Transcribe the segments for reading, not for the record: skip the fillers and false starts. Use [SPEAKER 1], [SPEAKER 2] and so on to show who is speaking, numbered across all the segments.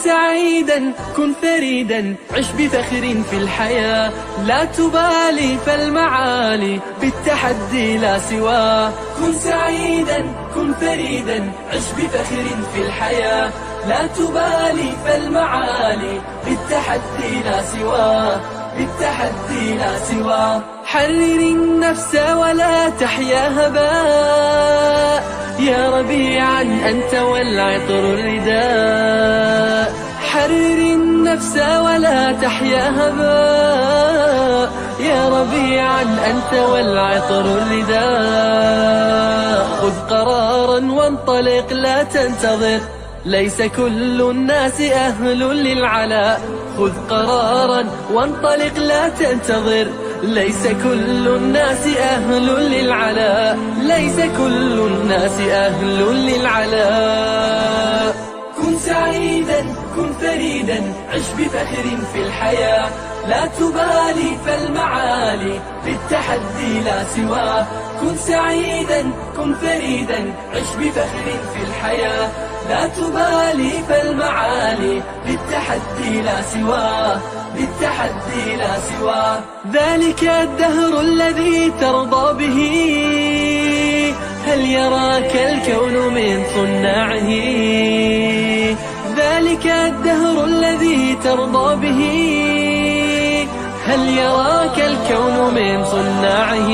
[SPEAKER 1] سعيدا كن فريدا عش بفخر في الحياة لا تبالي فالمعالي بالتحدي لا سواه كن سعيدا كن فريدا عش بفخر في الحياة لا تبالي فالمعالي بالتحدي لا سواه بالتحدي لا سواه حرر النفس ولا تحيا هباء يا ربيعا أنت والعطر الرداء حرر النفس ولا تحيا هباء يا ربيعا أنت والعطر الرداء خذ قرارا وانطلق لا تنتظر ليس كل الناس أهل للعلاء خذ قرارا وانطلق لا تنتظر ليس كل الناس أهل للعلاء ليس كل الناس أهل للعلاء كن سعيدا كن فريدا عش بفخر في الحياة لا تبالي فالمعالي بالتحدي لا سواه كن سعيدا كن فريدا عش بفخر في الحياة لا تبالي فالمعالي بالتحدي لا سواه بالتحدي لا سواه ذلك الدهر الذي ترضى به هل يراك الكون من صناعه ذلك الدهر الذي ترضى به هل يراك الكون من صناعه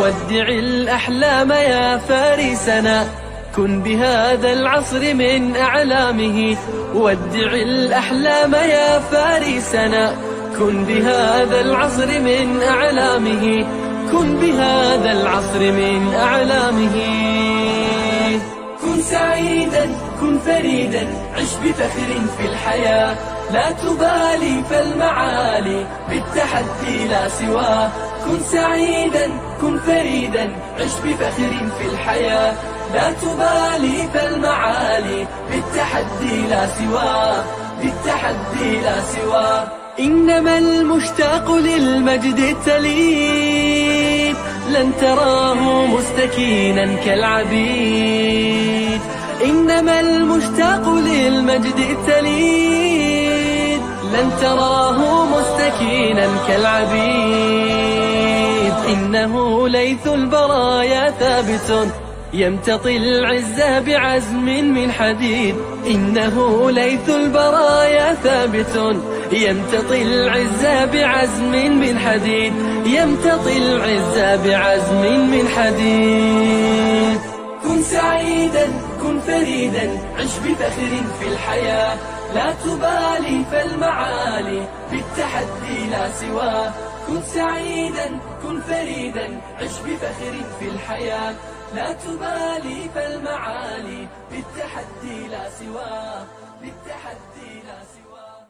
[SPEAKER 1] ودع الأحلام يا فارسنا كن بهذا العصر من أعلامه ودع الأحلام يا فارسنا كن بهذا العصر من أعلامه كن بهذا العصر من أعلامه كن سعيدا كن فريدا عش بفخر في الحياة لا تبالي فالمعالي بالتحدي لا سواه كن سعيدا كن فريدا عش بفخر في الحياة لا تبالي فالمعالي بالتحدي لا سواه بالتحدي لا سواه إنما المشتاق للمجد التليد لن تراه مستكينا كالعبيد إنما المشتاق للمجد التليد لن تراه مستكينا كالعبيد إنه ليث البرايا ثابت يمتطي العز بعزم من حديد إنه ليث البرايا ثابت يمتطي العز بعزم من حديد يمتطي العز بعزم من حديد كن سعيدا كن فريدا عش بفخر في الحياة لا تبالي فالمعالي بالتحدي لا سواه كن سعيدا كن فريدا عش بفخر في الحياة لا تبالي فالمعالي بالتحدي لا سواه بالتحدي لا سواه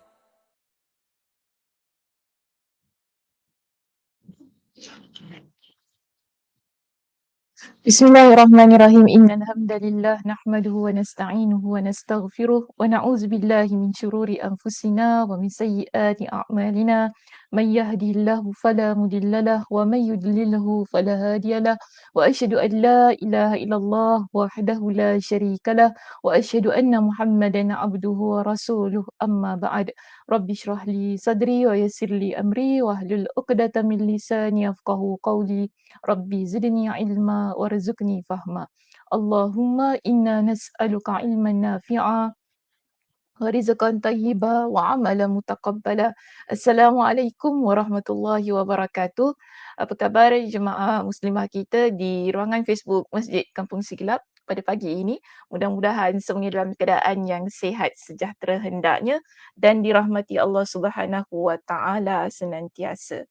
[SPEAKER 2] Bismillahirrahmanirrahim. Innal hamdalillah nahmaduhu wa nasta'inuhu wa nastaghfiruh wa na'udzu billahi min shururi anfusina wa min sayyiati a'malina. May yahdihillahu fala mudhillalah wa may yudlilhu fala hadiyalah. Wa asyhadu an la ilaha illallah wahdahu la syarikalah wa asyhadu anna Muhammadan abduhu wa rasuluh. Amma ba'd. Rabbi shrah li sadri wa yassir li amri wa hlul 'uqdatam min lisani yafqahu qawli. Rabbi zidni ilma warzuqni fahma. Allahumma inna nas'aluka ilman nafi'a wa rizqan thayyiba wa amalan mutaqabbala. Assalamualaikum warahmatullahi wabarakatuh. Apa khabar jemaah muslimah kita di ruangan Facebook Masjid Kampung Siglap pada pagi ini? Mudah-mudahan semuanya dalam keadaan yang sihat sejahtera hendaknya dan dirahmati Allah Subhanahu wa taala senantiasa.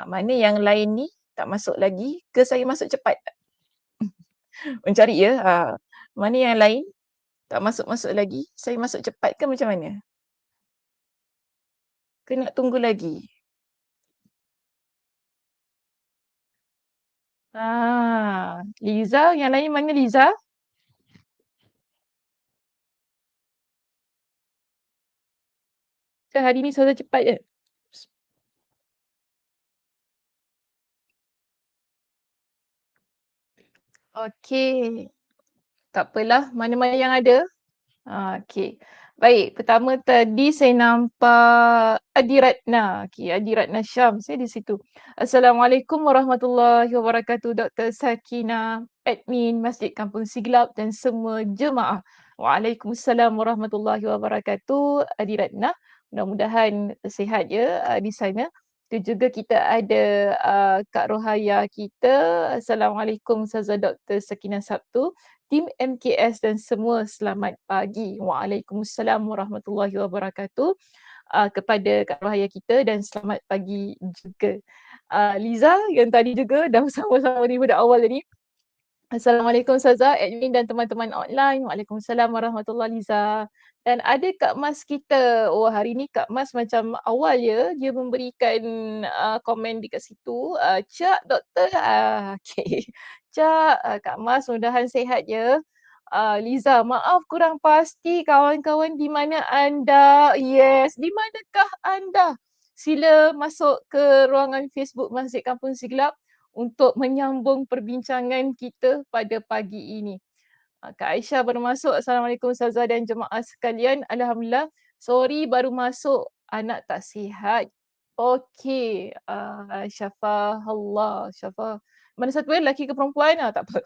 [SPEAKER 2] Mana yang lain ni tak masuk lagi ke saya masuk cepat? Mencari ya. Mana yang lain tak masuk-masuk lagi? Saya masuk cepat ke macam mana? Ke nak tunggu lagi? Liza, yang lain mana Liza? Ke hari ni suara cepat je? Okey. Tak apalah, mana-mana yang ada. Okey. Baik, pertama tadi saya nampak Adi Ratna. Okey, Adi Ratna Syams di situ. Assalamualaikum warahmatullahi wabarakatuh, Dr. Sakina, admin Masjid Kampung Siglap dan semua jemaah. Waalaikumsalam warahmatullahi wabarakatuh, Adi Ratna. Mudah-mudahan sihat ya di sana. Itu juga kita ada Kak Rohaya kita. Assalamualaikum Ustazah Dr. Sakina Sabtu. Tim MKS dan semua selamat pagi. Waalaikumsalam warahmatullahi wabarakatuh kepada Kak Rohaya kita dan selamat pagi juga. Liza yang tadi juga dah bersama-sama ni pada awal tadi. Assalamualaikum Ustazah, admin dan teman-teman online. Waalaikumsalam warahmatullahi Liza. Dan ada Kak Mas kita. Oh hari ni Kak Mas macam awal ya, dia memberikan komen dekat situ. Cak doktor, okay. Cak, Kak Mas mudahan sihat ya. Liza, maaf kurang pasti kawan-kawan di mana anda? Yes, di manakah anda? Sila masuk ke ruangan Facebook Masjid Kampung Siglap untuk menyambung perbincangan kita pada pagi ini. Kak Aisyah baru masuk. Assalamualaikum Ustazah dan jemaah sekalian. Alhamdulillah. Sorry baru masuk. Anak tak sihat. Okey. Syafahullah. Mana satu lelaki ke perempuan? Tak apa.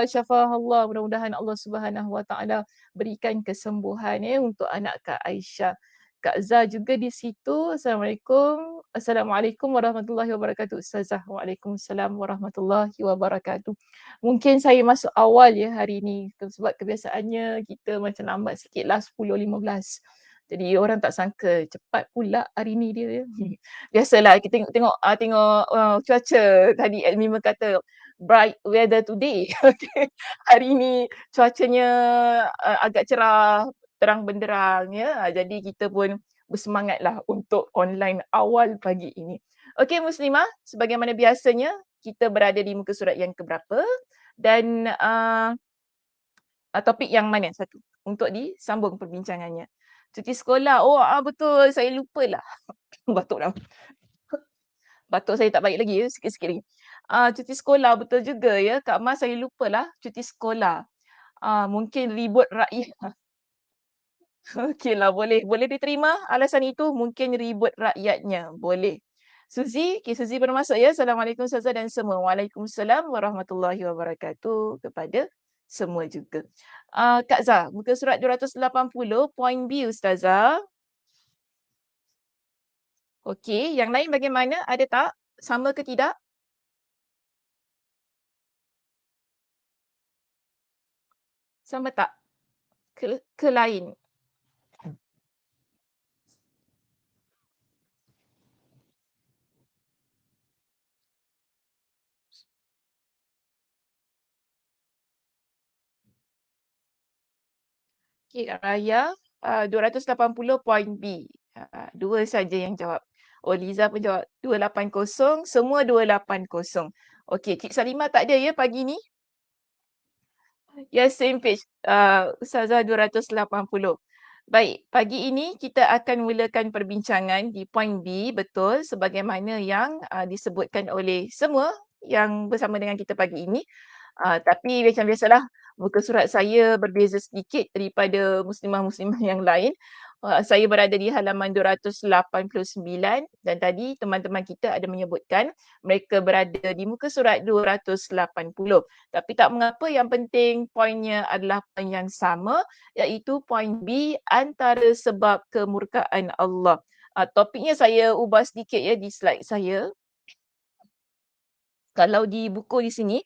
[SPEAKER 2] Syafahullah. Mudah-mudahan Allah Subhanahu Wa Taala berikan kesembuhan untuk anak Kak Aisyah. Kak Zah juga di situ. Assalamualaikum. Assalamualaikum warahmatullahi wabarakatuh. Ustazah. Waalaikumsalam warahmatullahi wabarakatuh. Mungkin saya masuk awal ya hari ni sebab kebiasaannya kita macam lambat sikit lah 10:15. Jadi orang tak sangka cepat pula hari ni dia. Biasalah kita tengok cuaca. Tadi admin berkata bright weather today. Okay. Hari ni cuacanya agak cerah, terang benderang ya. Jadi kita pun bersemangatlah untuk online awal pagi ini. Okey Muslimah, sebagaimana biasanya kita berada di muka surat yang keberapa dan topik yang mana satu untuk disambung perbincangannya. Cuti sekolah. Oh betul, saya lupalah. Batuk dah. Batuk saya tak baik lagi ya, sikit-sikit lagi. Cuti sekolah betul juga ya. Kak Mas saya lupalah cuti sekolah. Mungkin ribut rakyat. Okeylah boleh diterima alasan itu mungkin ribut rakyatnya. Boleh. Suzy, Suzy baru masuk ya. Assalamualaikum Ustazah dan semua. Waalaikumsalam warahmatullahi wabarakatuh kepada semua juga. Kak Zah, muka surat 280, point B Ustazah. Okey, yang lain bagaimana? Ada tak? Sama ke tidak? Sama tak? Ke lain? Okey, Kak Raya, 280 point B. Dua saja yang jawab. Oh, Liza pun jawab 280, semua 280. Okey, Cik Salimah tak ada ya pagi ni? Yes, same page. Ustazah 280. Baik, pagi ini kita akan mulakan perbincangan di point B, betul, sebagaimana yang disebutkan oleh semua yang bersama dengan kita pagi ini. Tapi macam biasalah, muka surat saya berbeza sedikit daripada muslimah-muslimah yang lain. Saya berada di halaman 289 dan tadi teman-teman kita ada menyebutkan mereka berada di muka surat 280. Tapi tak mengapa, yang penting poinnya adalah poin yang sama, iaitu poin B, antara sebab kemurkaan Allah. Topiknya saya ubah sedikit ya di slide saya. Kalau di buku di sini,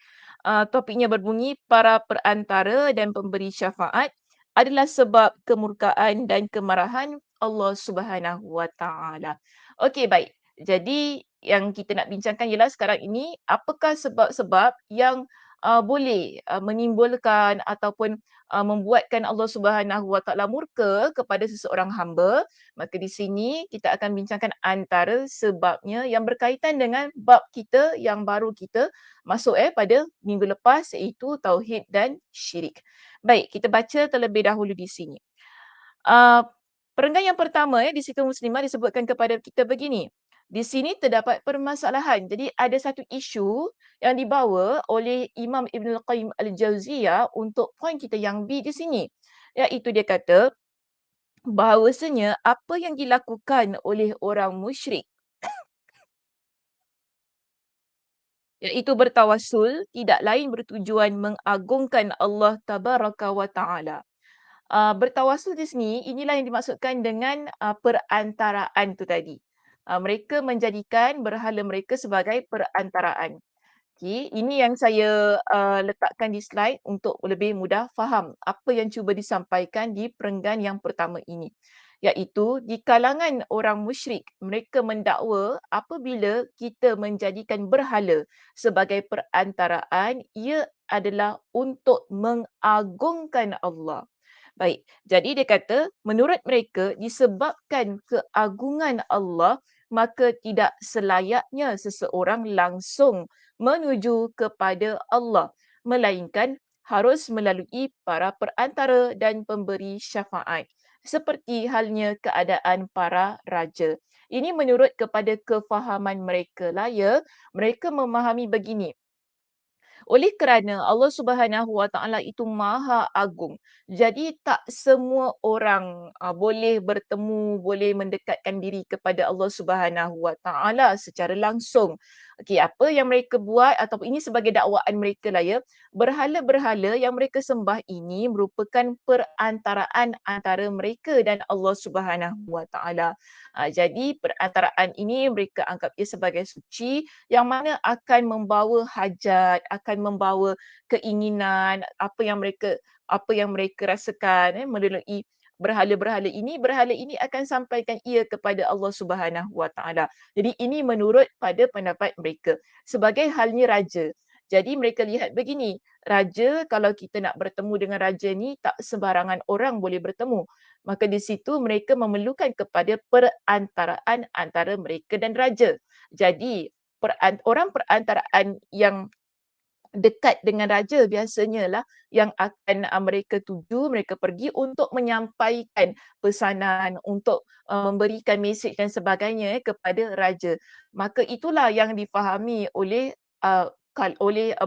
[SPEAKER 2] topiknya berbunyi para perantara dan pemberi syafaat adalah sebab kemurkaan dan kemarahan Allah Subhanahu Wa Taala. Okey, baik. Jadi yang kita nak bincangkan ialah sekarang ini apakah sebab-sebab yang boleh menimbulkan ataupun membuatkan Allah Subhanahu Wa Taala murka kepada seseorang hamba. Maka di sini kita akan bincangkan antara sebabnya yang berkaitan dengan bab kita yang baru kita masuk pada minggu lepas, iaitu tauhid dan syirik. Baik, kita baca terlebih dahulu di sini. Perenggan yang pertama di situ Muslimah disebutkan kepada kita begini. Di sini terdapat permasalahan. Jadi ada satu isu yang dibawa oleh Imam Ibn Al-Qayyim Al-Jauziyah untuk poin kita yang B di sini. Iaitu dia kata bahawasanya apa yang dilakukan oleh orang musyrik iaitu bertawassul tidak lain bertujuan mengagungkan Allah tabaraka wa taala. Bertawassul di sini inilah yang dimaksudkan dengan perantaraan tu tadi. Mereka menjadikan berhala mereka sebagai perantaraan. Okey, ini yang saya letakkan di slide untuk lebih mudah faham apa yang cuba disampaikan di perenggan yang pertama ini. Iaitu di kalangan orang musyrik, mereka mendakwa apabila kita menjadikan berhala sebagai perantaraan, ia adalah untuk mengagungkan Allah. Baik, jadi dia kata menurut mereka disebabkan keagungan Allah maka tidak selayaknya seseorang langsung menuju kepada Allah melainkan harus melalui para perantara dan pemberi syafaat seperti halnya keadaan para raja. Ini menurut kepada kefahaman mereka lah ya. Mereka memahami begini, oleh kerana Allah Subhanahu Wa Taala itu Maha Agung. Jadi tak semua orang boleh bertemu, boleh mendekatkan diri kepada Allah Subhanahu Wa Taala secara langsung. Okey, apa yang mereka buat ataupun ini sebagai dakwaan mereka lah ya. Berhala-berhala yang mereka sembah ini merupakan perantaraan antara mereka dan Allah Subhanahu Wa Taala. Jadi perantaraan ini mereka anggap ia sebagai suci yang mana akan membawa hajat, akan membawa keinginan, apa yang mereka rasakan melalui berhala ini akan sampaikan ia kepada Allah Subhanahu Wa Taala. Jadi ini menurut pada pendapat mereka. Sebagai halnya raja. Jadi mereka lihat begini, raja kalau kita nak bertemu dengan raja ni tak sembarangan orang boleh bertemu. Maka di situ mereka memerlukan kepada perantaraan antara mereka dan raja. Jadi orang perantaraan yang dekat dengan raja biasanya lah yang akan mereka tuju, mereka pergi untuk menyampaikan pesanan, untuk memberikan mesej dan sebagainya kepada raja. Maka itulah yang difahami oleh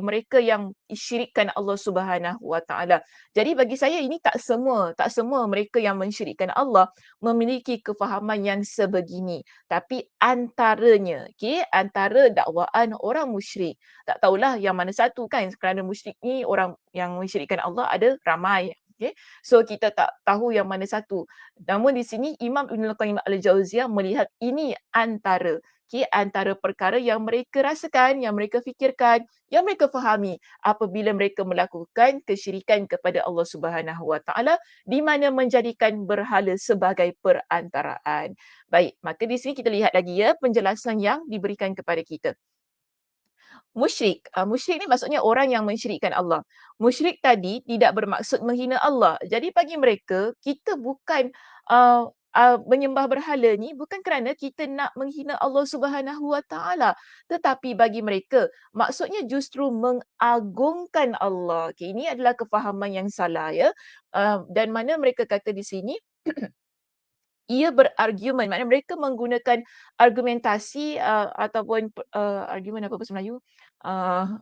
[SPEAKER 2] mereka yang syirikkan Allah Subhanahu Wa Taala. Jadi bagi saya ini tak semua mereka yang mensyirikkan Allah memiliki kefahaman yang sebegini. Tapi antaranya, okey, antara dakwaan orang musyrik. Tak tahulah yang mana satu kan, kerana musyrik ni orang yang mensyirikkan Allah ada ramai. Okay. So kita tak tahu yang mana satu. Namun di sini Imam Ibn Al-Qayyim Al-Jauziyah melihat ini antara antara perkara yang mereka rasakan, yang mereka fikirkan, yang mereka fahami apabila mereka melakukan kesyirikan kepada Allah Subhanahu Wa Taala di mana menjadikan berhala sebagai perantaraan. Baik, maka di sini kita lihat lagi ya penjelasan yang diberikan kepada kita. Musyrik. Musyrik ni maksudnya orang yang mensyirikkan Allah. Musyrik tadi tidak bermaksud menghina Allah. Jadi bagi mereka, kita bukan menyembah berhala ni bukan kerana kita nak menghina Allah Subhanahu Wa Taala, tetapi bagi mereka maksudnya justru mengagungkan Allah. Okay, ini adalah kefahaman yang salah ya. Dan mana mereka kata di sini ia berargumen, maknanya mereka menggunakan argumentasi ataupun argumen apa bahasa Melayu? Uh,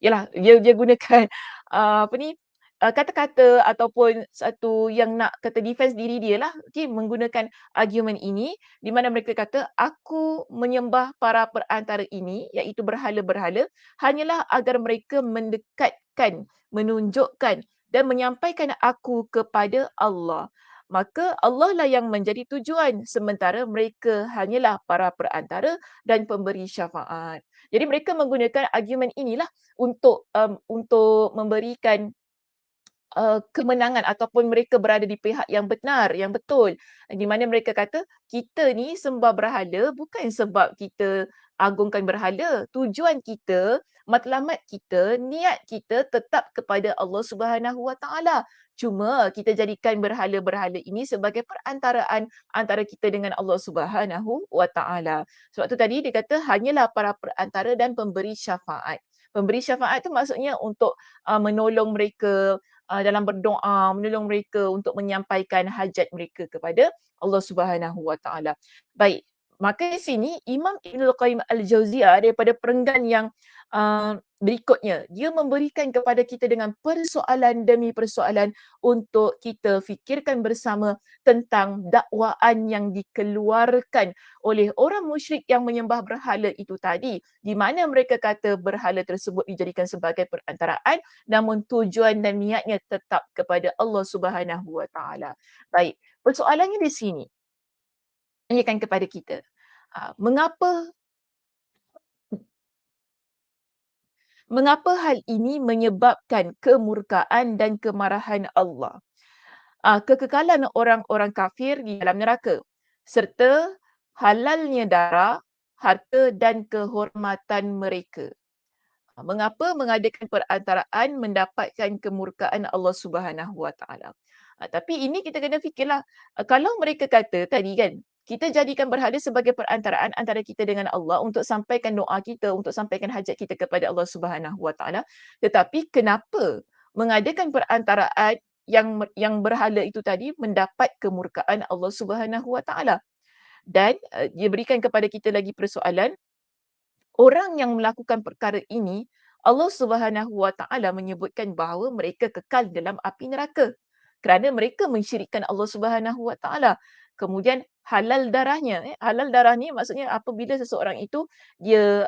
[SPEAKER 2] Yalah dia gunakan apa ni, kata-kata ataupun satu yang nak kata defense diri dia lah, okey, menggunakan argumen ini di mana mereka kata, "Aku menyembah para perantara ini," iaitu berhala-berhala, "hanyalah agar mereka mendekatkan, menunjukkan dan menyampaikan aku kepada Allah. Maka Allah lah yang menjadi tujuan, sementara mereka hanyalah para perantara dan pemberi syafaat." Jadi mereka menggunakan argumen inilah untuk memberikan kemenangan ataupun mereka berada di pihak yang benar, yang betul. Di mana mereka kata, kita ni sembah berhala bukan sebab kita agungkan berhala. Tujuan kita, matlamat kita, niat kita tetap kepada Allah Subhanahu Wa Taala. Cuma kita jadikan berhala-berhala ini sebagai perantaraan antara kita dengan Allah Subhanahu Wa Taala. Sebab tu tadi dia kata hanyalah para perantara dan pemberi syafaat. Pemberi syafaat tu maksudnya untuk menolong mereka dalam berdoa, menolong mereka untuk menyampaikan hajat mereka kepada Allah Subhanahu Wa Taala. Baik, Maka di sini Imam Ibnul Qayyim Al-Jauziyah daripada perenggan yang berikutnya, dia memberikan kepada kita dengan persoalan demi persoalan untuk kita fikirkan bersama tentang dakwaan yang dikeluarkan oleh orang musyrik yang menyembah berhala itu tadi, di mana mereka kata berhala tersebut dijadikan sebagai perantaraan, namun tujuan dan niatnya tetap kepada Allah Subhanahu Wa Taala. Baik, persoalannya di sini tanyakan kepada kita, mengapa mengapa hal ini menyebabkan kemurkaan dan kemarahan Allah? Kekekalan orang-orang kafir di dalam neraka serta halalnya darah, harta dan kehormatan mereka. Mengapa mengadakan perantaraan mendapatkan kemurkaan Allah Subhanahu Wa Taala? Tapi ini kita kena fikirlah, kalau mereka kata tadi kan, kita jadikan berhala sebagai perantaraan antara kita dengan Allah untuk sampaikan doa kita, untuk sampaikan hajat kita kepada Allah Subhanahu Wa Taala. Tetapi kenapa mengadakan perantaraan yang berhala itu tadi mendapat kemurkaan Allah Subhanahu Wa Taala? Dan dia berikan kepada kita lagi persoalan, orang yang melakukan perkara ini, Allah Subhanahu Wa Taala menyebutkan bahawa mereka kekal dalam api neraka kerana mereka mensyirikkan Allah Subhanahu Wa Taala. Kemudian halal darahnya, halal darah ni maksudnya apabila seseorang itu dia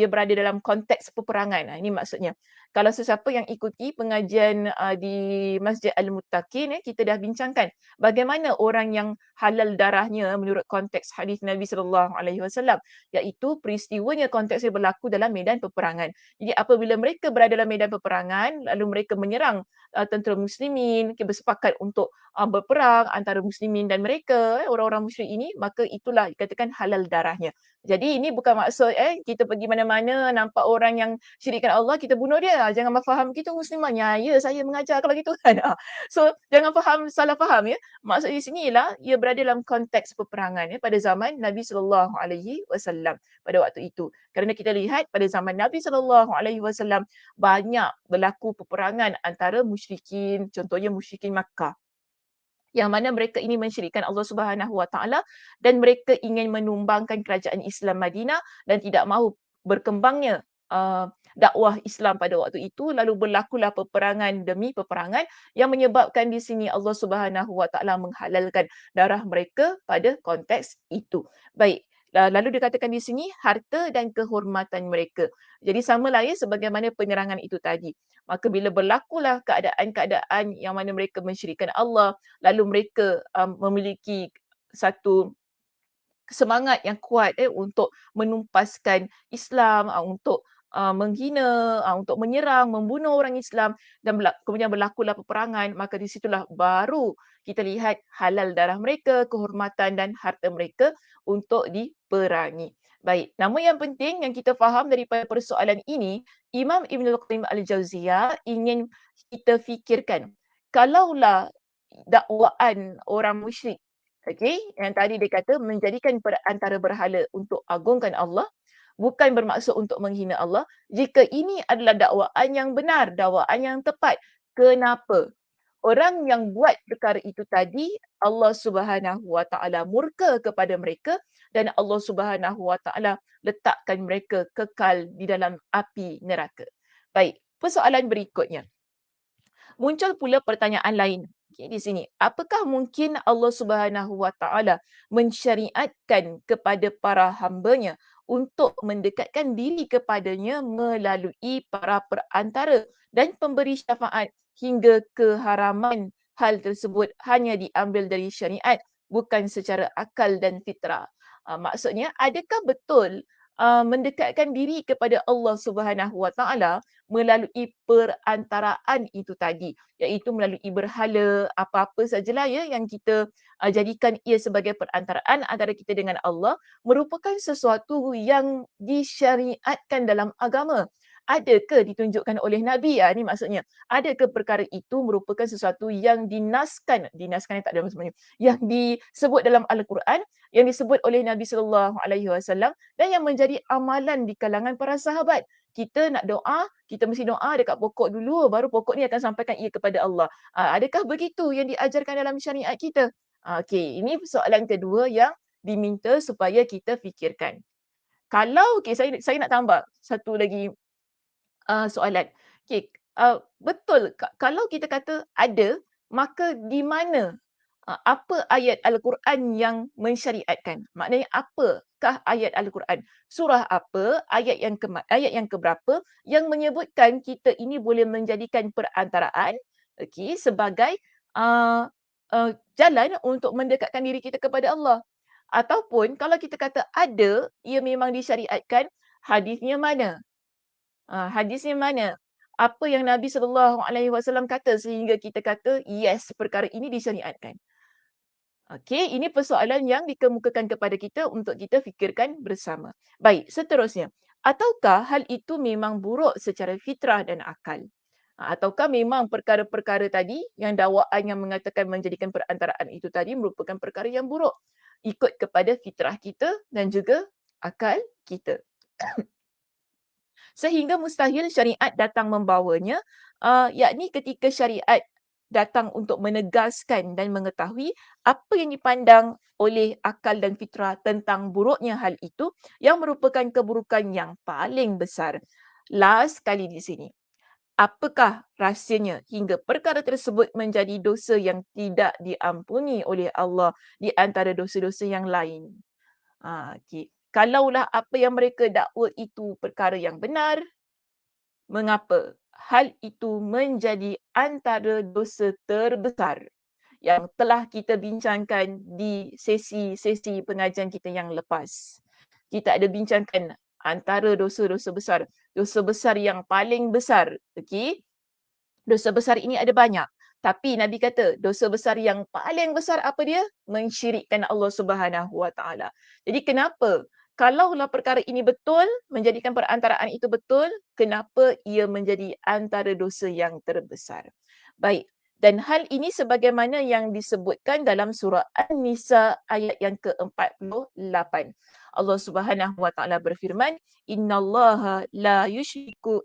[SPEAKER 2] berada dalam konteks peperangan. Ini maksudnya. Kalau sesiapa yang ikuti pengajian di Masjid Al-Muttaqin, kita dah bincangkan bagaimana orang yang halal darahnya menurut konteks hadis Nabi sallallahu alaihi wasallam, iaitu peristiwanya konteksnya berlaku dalam medan peperangan. Jadi apabila mereka berada dalam medan peperangan lalu mereka menyerang tentera muslimin, bersepakat untuk berperang antara muslimin dan mereka, orang-orang musyrik ini, maka itulah dikatakan halal darahnya. Jadi ini bukan maksud kita pergi mana-mana nampak orang yang syirikkan Allah, kita bunuh dia. Jangan faham kita muslimah. Ya, saya mengajar kalau gitu kan. So jangan faham, salah faham ya. Maksud di sini ialah ia berada dalam konteks peperangan pada zaman Nabi sallallahu alaihi wasallam pada waktu itu. Kerana kita lihat pada zaman Nabi sallallahu alaihi wasallam banyak berlaku peperangan antara musyrikin, contohnya musyrikin Makkah, yang mana mereka ini mensyirikkan Allah Subhanahu Wa Taala dan mereka ingin menumbangkan kerajaan Islam Madinah dan tidak mahu berkembangnya dakwah Islam pada waktu itu, lalu berlakulah peperangan demi peperangan yang menyebabkan di sini Allah Subhanahu Wa Taala menghalalkan darah mereka pada konteks itu. Baik, lalu dikatakan di sini harta dan kehormatan mereka. Jadi samalah ya sebagaimana penyerangan itu tadi. Maka bila berlakulah keadaan-keadaan yang mana mereka mensyirikkan Allah, lalu mereka memiliki satu semangat yang kuat untuk menumpaskan Islam, untuk menghina, untuk menyerang, membunuh orang Islam dan kemudian berlakulah peperangan, maka di situlah baru kita lihat halal darah mereka, kehormatan dan harta mereka untuk diperangi. Baik, namun yang penting yang kita faham daripada persoalan ini, Imam Ibnul Qayyim Al-Jauziyah ingin kita fikirkan, kalaulah dakwaan orang musyrik, okey, yang tadi dia kata menjadikan antara berhala untuk agungkan Allah, bukan bermaksud untuk menghina Allah. Jika ini adalah dakwaan yang benar, dakwaan yang tepat, kenapa orang yang buat perkara itu tadi, Allah Subhanahu Wa Taala murka kepada mereka dan Allah Subhanahu Wa Taala letakkan mereka kekal di dalam api neraka. Baik, persoalan berikutnya. Muncul pula pertanyaan lain. Okay, di sini, apakah mungkin Allah Subhanahu Wa Taala mensyariatkan kepada para hamba-Nya untuk mendekatkan diri kepadanya melalui para perantara dan pemberi syafaat hingga keharaman hal tersebut hanya diambil dari syariat, bukan secara akal dan fitrah. Maksudnya, adakah betul mendekatkan diri kepada Allah Subhanahu Wa Taala melalui perantaraan itu tadi, iaitu melalui berhala, apa-apa sajalah ya yang kita jadikan ia sebagai perantaraan antara kita dengan Allah, merupakan sesuatu yang disyariatkan dalam agama. Adakah ditunjukkan oleh Nabi? Ini maksudnya. Adakah perkara itu merupakan sesuatu yang dinaskan tak ada maksudnya, yang disebut dalam Al-Quran, yang disebut oleh Nabi sallallahu alaihi wasallam dan yang menjadi amalan di kalangan para sahabat. Kita nak doa, kita mesti doa dekat pokok dulu, baru pokok ni akan sampaikan ia kepada Allah. Adakah begitu yang diajarkan dalam syariat kita? Okey, ini soalan kedua yang
[SPEAKER 3] diminta supaya kita fikirkan. Kalau, saya nak tambah satu lagi soalan. Okey, betul kalau kita kata ada, maka di mana apa ayat Al-Quran yang mensyariatkan? Maknanya apakah ayat Al-Quran? Surah apa, ayat yang keberapa yang menyebutkan kita ini boleh menjadikan perantaraan, okey, sebagai jalan untuk mendekatkan diri kita kepada Allah. Ataupun kalau kita kata ada, ia memang disyariatkan, hadisnya mana? Hadisnya mana? Apa yang Nabi SAW kata sehingga kita kata, yes, perkara ini disyariatkan. Okey, ini persoalan yang dikemukakan kepada kita untuk kita fikirkan bersama. Baik, seterusnya. Ataukah hal itu memang buruk secara fitrah dan akal? Ataukah memang perkara-perkara tadi yang dakwaan yang mengatakan menjadikan perantaraan itu tadi merupakan perkara yang buruk ikut kepada fitrah kita dan juga akal kita. Sehingga mustahil syariat datang membawanya, yakni ketika syariat datang untuk menegaskan dan mengetahui apa yang dipandang oleh akal dan fitrah tentang buruknya hal itu yang merupakan keburukan yang paling besar. Last kali di sini. Apakah rahsianya hingga perkara tersebut menjadi dosa yang tidak diampuni oleh Allah di antara dosa-dosa yang lain? Okay. Kalaulah apa yang mereka dakwa itu perkara yang benar, mengapa hal itu menjadi antara dosa terbesar yang telah kita bincangkan di sesi-sesi pengajian kita yang lepas. Kita ada bincangkan antara dosa-dosa besar. Dosa besar yang paling besar. Okey. Dosa besar ini ada banyak. Tapi Nabi kata dosa besar yang paling besar apa dia? Mensyirikkan Allah Subhanahu Wa Taala. Jadi kenapa? Kalaulah perkara ini betul, menjadikan perantaraan itu betul, kenapa ia menjadi antara dosa yang terbesar? Baik. Dan hal ini sebagaimana yang disebutkan dalam surah An-Nisa ayat yang ke-48. Allah Subhanahu Wa Taala berfirman, Innallaha la yusyriku,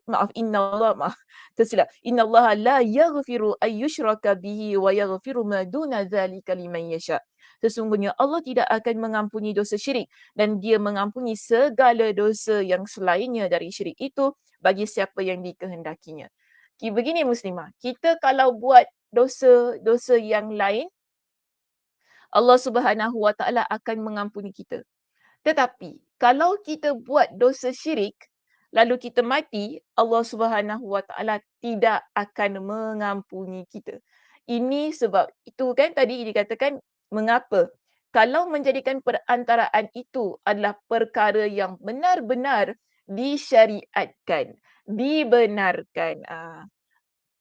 [SPEAKER 3] tersilap. Innallaha la yaghfiru ay yushraka bihi wa yaghfiru ma duna dzalika liman yasha. Sesungguhnya Allah tidak akan mengampuni dosa syirik dan dia mengampuni segala dosa yang selainnya dari syirik itu bagi siapa yang dikehendakinya. Begini muslimah, kita kalau buat dosa-dosa yang lain, Allah Subhanahu Wa Taala akan mengampuni kita. Tetapi kalau kita buat dosa syirik, lalu kita mati, Allah Subhanahu Wa Taala tidak akan mengampuni kita. Ini sebab itu kan tadi dikatakan mengapa? Kalau menjadikan perantaraan itu adalah perkara yang benar-benar disyariatkan, dibenarkan.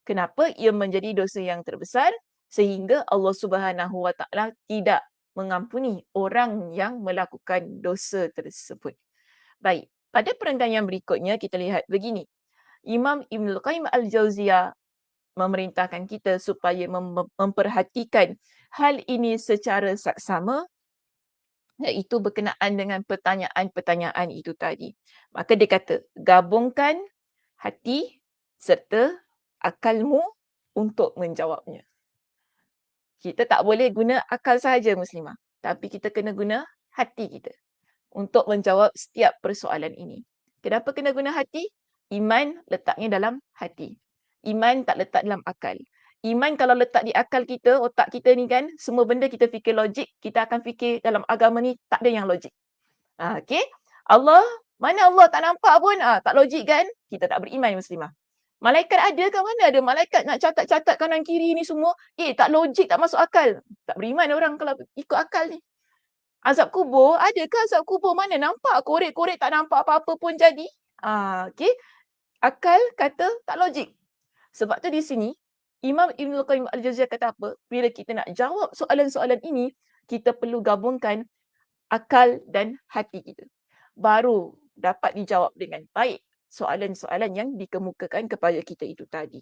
[SPEAKER 3] Kenapa ia menjadi dosa yang terbesar? Sehingga Allah Subhanahu Wa Taala tidak mengampuni orang yang melakukan dosa tersebut. Baik, pada perenggan yang berikutnya kita lihat begini. Imam Ibnul Qayyim Al-Jauziyah memerintahkan kita supaya memperhatikan hal ini secara saksama, iaitu berkenaan dengan pertanyaan-pertanyaan itu tadi. Maka dia kata, gabungkan hati serta akalmu untuk menjawabnya. Kita tak boleh guna akal sahaja muslimah, tapi kita kena guna hati kita untuk menjawab setiap persoalan ini. Kenapa kena guna hati? Iman letaknya dalam hati. Iman tak letak dalam akal. Iman kalau letak di akal kita, otak kita ni kan, semua benda kita fikir logik, kita akan fikir dalam agama ni tak ada yang logik. Okay? Allah, mana Allah tak nampak pun, tak logik kan? Kita tak beriman muslimah. Malaikat ada ke mana ada malaikat nak catat-catat kanan kiri ni semua. Tak logik, tak masuk akal. Tak beriman orang kalau ikut akal ni. Azab kubur, ada ke azab kubur? Mana nampak? Korek-korek tak nampak apa-apa pun jadi. Okay. Akal kata tak logik. Sebab tu di sini, Imam Ibnul Qayyim Al-Jauziyah kata apa? Bila kita nak jawab soalan-soalan ini, kita perlu gabungkan akal dan hati kita. Baru dapat dijawab dengan baik soalan-soalan yang dikemukakan kepada kita itu tadi.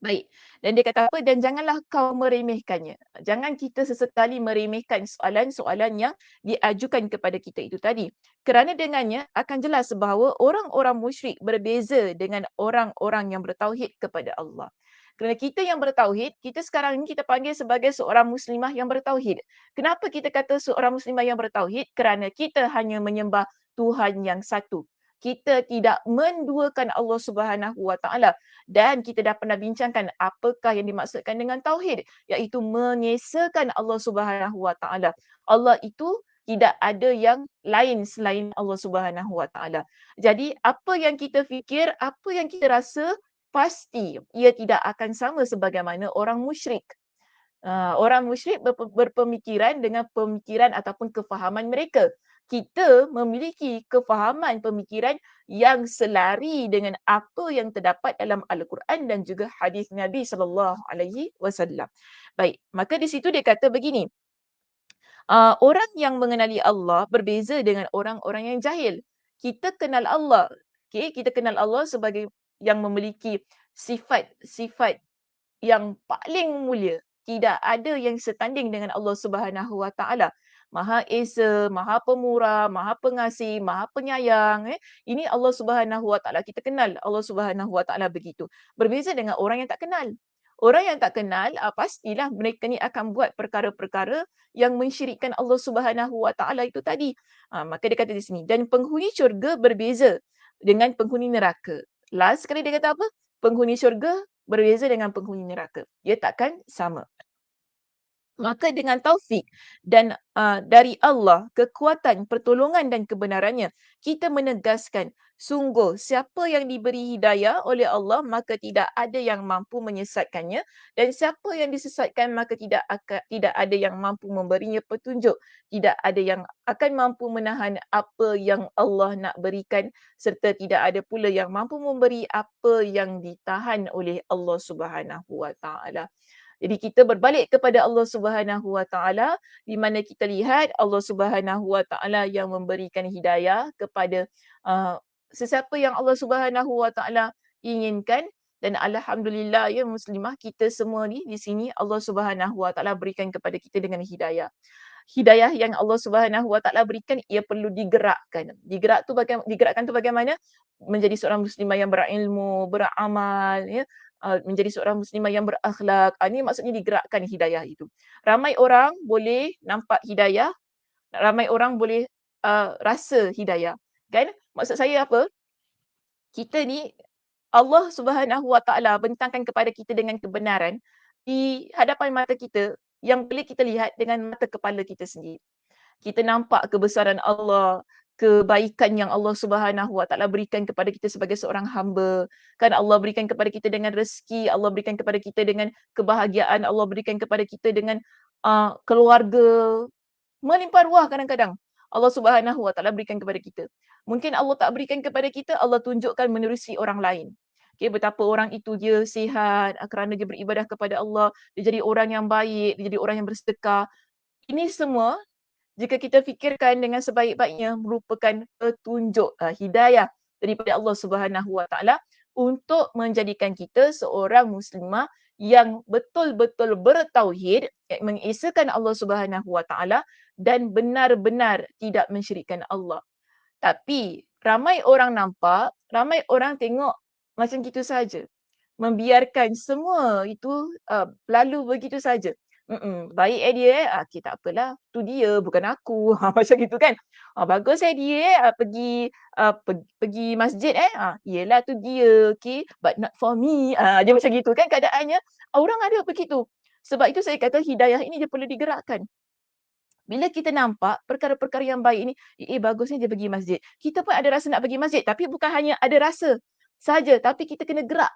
[SPEAKER 3] Baik. Dan dia kata apa? Dan janganlah kau meremehkannya. Jangan kita sesekali meremehkan soalan-soalan yang diajukan kepada kita itu tadi. Kerana dengannya akan jelas bahawa orang-orang musyrik berbeza dengan orang-orang yang bertauhid kepada Allah. Kerana kita yang bertauhid, kita sekarang ni kita panggil sebagai seorang muslimah yang bertauhid. Kenapa kita kata seorang muslimah yang bertauhid? Kerana kita hanya menyembah Tuhan yang satu. Kita tidak menduakan Allah Subhanahu Wa Taala. Dan kita dah pernah bincangkan apakah yang dimaksudkan dengan tauhid, iaitu mengesakan Allah Subhanahu Wa Taala. Allah itu tidak ada yang lain selain Allah Subhanahu Wa Taala. Jadi apa yang kita fikir, apa yang kita rasa, pasti ia tidak akan sama sebagaimana orang musyrik. Orang musyrik berpemikiran dengan pemikiran ataupun kefahaman mereka. Kita memiliki kefahaman pemikiran yang selari dengan apa yang terdapat dalam Al-Quran dan juga hadis Nabi sallallahu alaihi wasallam. Baik, maka di situ dia kata begini, orang yang mengenali Allah berbeza dengan orang-orang yang jahil. Kita kenal Allah, okey, kita kenal Allah sebagai yang memiliki sifat-sifat yang paling mulia. Tidak ada yang setanding dengan Allah Subhanahu Wa Taala. Maha Esa, Maha Pemurah, Maha Pengasih, Maha Penyayang. Ini Allah Subhanahu Wa Taala. Kita kenal Allah Subhanahu Wa Taala begitu. Berbeza dengan orang yang tak kenal. Orang yang tak kenal, pastilah mereka ni akan buat perkara-perkara yang mensyirikkan Allah Subhanahu Wa Taala itu tadi. Maka dia kata di sini, dan penghuni syurga berbeza dengan penghuni neraka. Last sekali dia kata apa? Penghuni syurga berbeza dengan penghuni neraka. Dia takkan sama. Maka dengan taufik dan dari Allah, kekuatan, pertolongan dan kebenarannya, kita menegaskan sungguh siapa yang diberi hidayah oleh Allah maka tidak ada yang mampu menyesatkannya, dan siapa yang disesatkan maka tidak ada yang mampu memberinya petunjuk, tidak ada yang akan mampu menahan apa yang Allah nak berikan, serta tidak ada pula yang mampu memberi apa yang ditahan oleh Allah Subhanahu Wa Taala. Jadi kita berbalik kepada Allah Subhanahu Wa Taala, di mana kita lihat Allah Subhanahu Wa Taala yang memberikan hidayah kepada sesiapa yang Allah Subhanahu Wa Taala inginkan, dan alhamdulillah ya muslimah, kita semua ni di sini Allah Subhanahu Wa Taala berikan kepada kita dengan hidayah. Hidayah yang Allah Subhanahu Wa Taala berikan, ia perlu digerakkan. Digerakkan tu bagaimana? Menjadi seorang muslimah yang berilmu, beramal, ya, menjadi seorang muslimah yang berakhlak. Ini maksudnya digerakkan hidayah itu. Ramai orang boleh nampak hidayah, ramai orang boleh rasa hidayah. Kan? Maksud saya apa? Kita ni Allah Subhanahu Wa Taala bentangkan kepada kita dengan kebenaran di hadapan mata kita yang boleh kita lihat dengan mata kepala kita sendiri. Kita nampak kebesaran Allah, kebaikan yang Allah Subhanahu Wa Taala berikan kepada kita sebagai seorang hamba. Kan Allah berikan kepada kita dengan rezeki, Allah berikan kepada kita dengan kebahagiaan, Allah berikan kepada kita dengan keluarga. Melimpah ruah kadang-kadang Allah Subhanahu Wa Taala berikan kepada kita. Mungkin Allah tak berikan kepada kita, Allah tunjukkan menerusi orang lain. Okay, betapa orang itu dia sihat kerana dia beribadah kepada Allah, dia jadi orang yang baik, dia jadi orang yang bersedekah. Ini semua jika kita fikirkan dengan sebaik-baiknya merupakan petunjuk hidayah daripada Allah Subhanahu Wa Taala untuk menjadikan kita seorang muslimah yang betul-betul bertauhid, mengesakan Allah Subhanahu Wa Taala dan benar-benar tidak mensyirikkan Allah. Tapi ramai orang nampak, ramai orang tengok macam gitu saja. Membiarkan semua itu lalu begitu saja. Baik dia okay, tak apalah, tu dia bukan aku. Macam gitu kan. Bagus dia pergi masjid yelah tu dia, okay, but not for me. Dia macam gitu kan keadaannya. Orang ada begitu. Sebab itu saya kata hidayah ini dia perlu digerakkan. Bila kita nampak perkara-perkara yang baik ni, bagusnya dia pergi masjid. Kita pun ada rasa nak pergi masjid, tapi bukan hanya ada rasa saja, tapi kita kena gerak.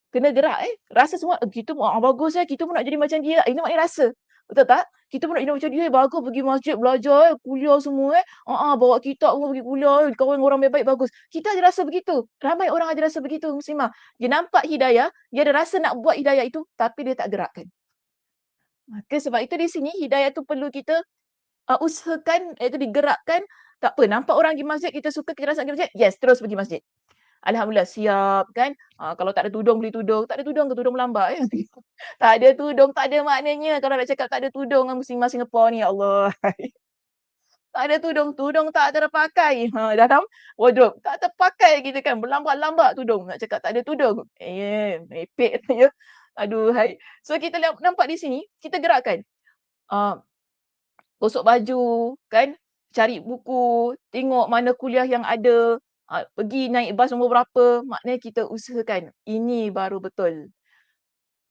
[SPEAKER 3] Kena gerak rasa semua kita pun bagus kita pun nak jadi macam dia. Ini maknanya rasa. Betul tak? Kita pun nak jadi macam dia, bagus pergi masjid, belajar kuliah semua bawa kitab semua pergi kuliah, kawan orang baik-baik bagus. Kita ada rasa begitu. Ramai orang ada rasa begitu muslimah. Dia nampak hidayah, dia ada rasa nak buat hidayah itu, tapi dia tak gerakkan. Maka sebab itu di sini hidayah tu perlu kita usahakan, iaitu digerakkan. Tak apa, nampak orang pergi masjid, kita suka, kita rasa nak pergi masjid, yes, terus pergi masjid. Alhamdulillah siap kan. Kalau tak ada tudung beli tudung, tak ada tudung ke tudung melambak ya. Tak ada tudung tak ada maknanya kalau nak cakap tak ada tudung dengan muslimah Singapore ni, ya Allah. Tak ada tudung, tudung tak terpakai. Dalam wardrobe tak terpakai kita kan, berlambak-lambak tudung, nak cakap tak ada tudung. Merepek ya. Aduhai. So kita nampak di sini, kita gerakkan. Ah, Gosok baju kan, cari buku, tengok mana kuliah yang ada, pergi naik bas nombor berapa, maknanya kita usahakan. Ini baru betul.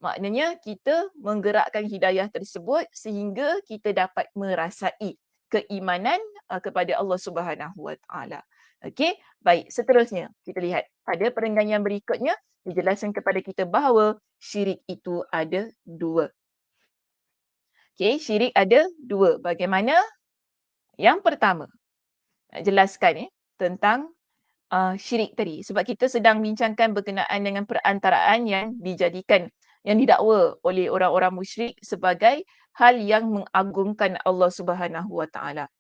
[SPEAKER 3] Maknanya kita menggerakkan hidayah tersebut sehingga kita dapat merasai keimanan kepada Allah Subhanahu Wa Taala. Okey, baik. Seterusnya kita lihat pada perenggan yang berikutnya dijelaskan kepada kita bahawa syirik itu ada dua. Okey, syirik ada dua. Bagaimana? Yang pertama, nak jelaskan tentang syirik tadi. Sebab kita sedang bincangkan berkenaan dengan perantaraan yang dijadikan, yang didakwa oleh orang-orang musyrik sebagai hal yang mengagungkan Allah Subhanahu Wa Taala.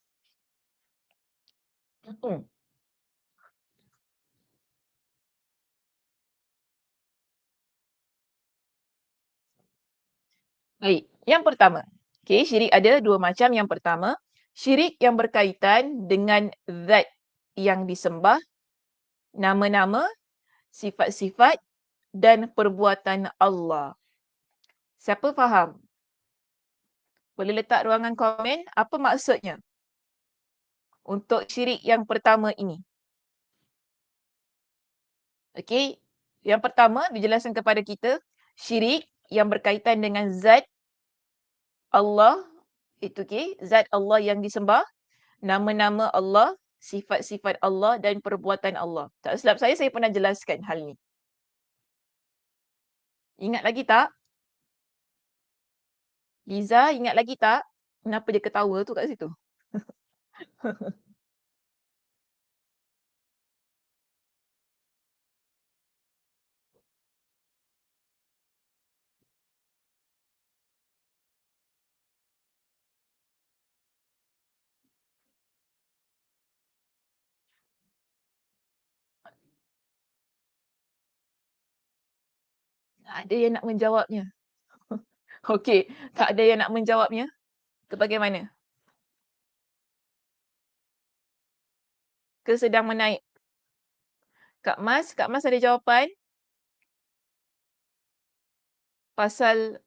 [SPEAKER 3] Baik, yang pertama. Okey, syirik ada dua macam. Yang pertama, syirik yang berkaitan dengan zat yang disembah, nama-nama, sifat-sifat dan perbuatan Allah. Siapa faham? Boleh letak ruangan komen apa maksudnya untuk syirik yang pertama ini. Okey, yang pertama dijelaskan kepada kita syirik yang berkaitan dengan zat Allah, itu zat Allah yang disembah, nama-nama Allah, sifat-sifat Allah dan perbuatan Allah. Tak silap saya pernah jelaskan hal ni. Ingat lagi tak? Liza, ingat lagi tak? Kenapa dia ketawa tu kat situ? Tak ada yang nak menjawabnya. Okey, tak ada yang nak menjawabnya. Ke bagaimana? Ke sedang menaik? Kak Mas ada jawapan? Pasal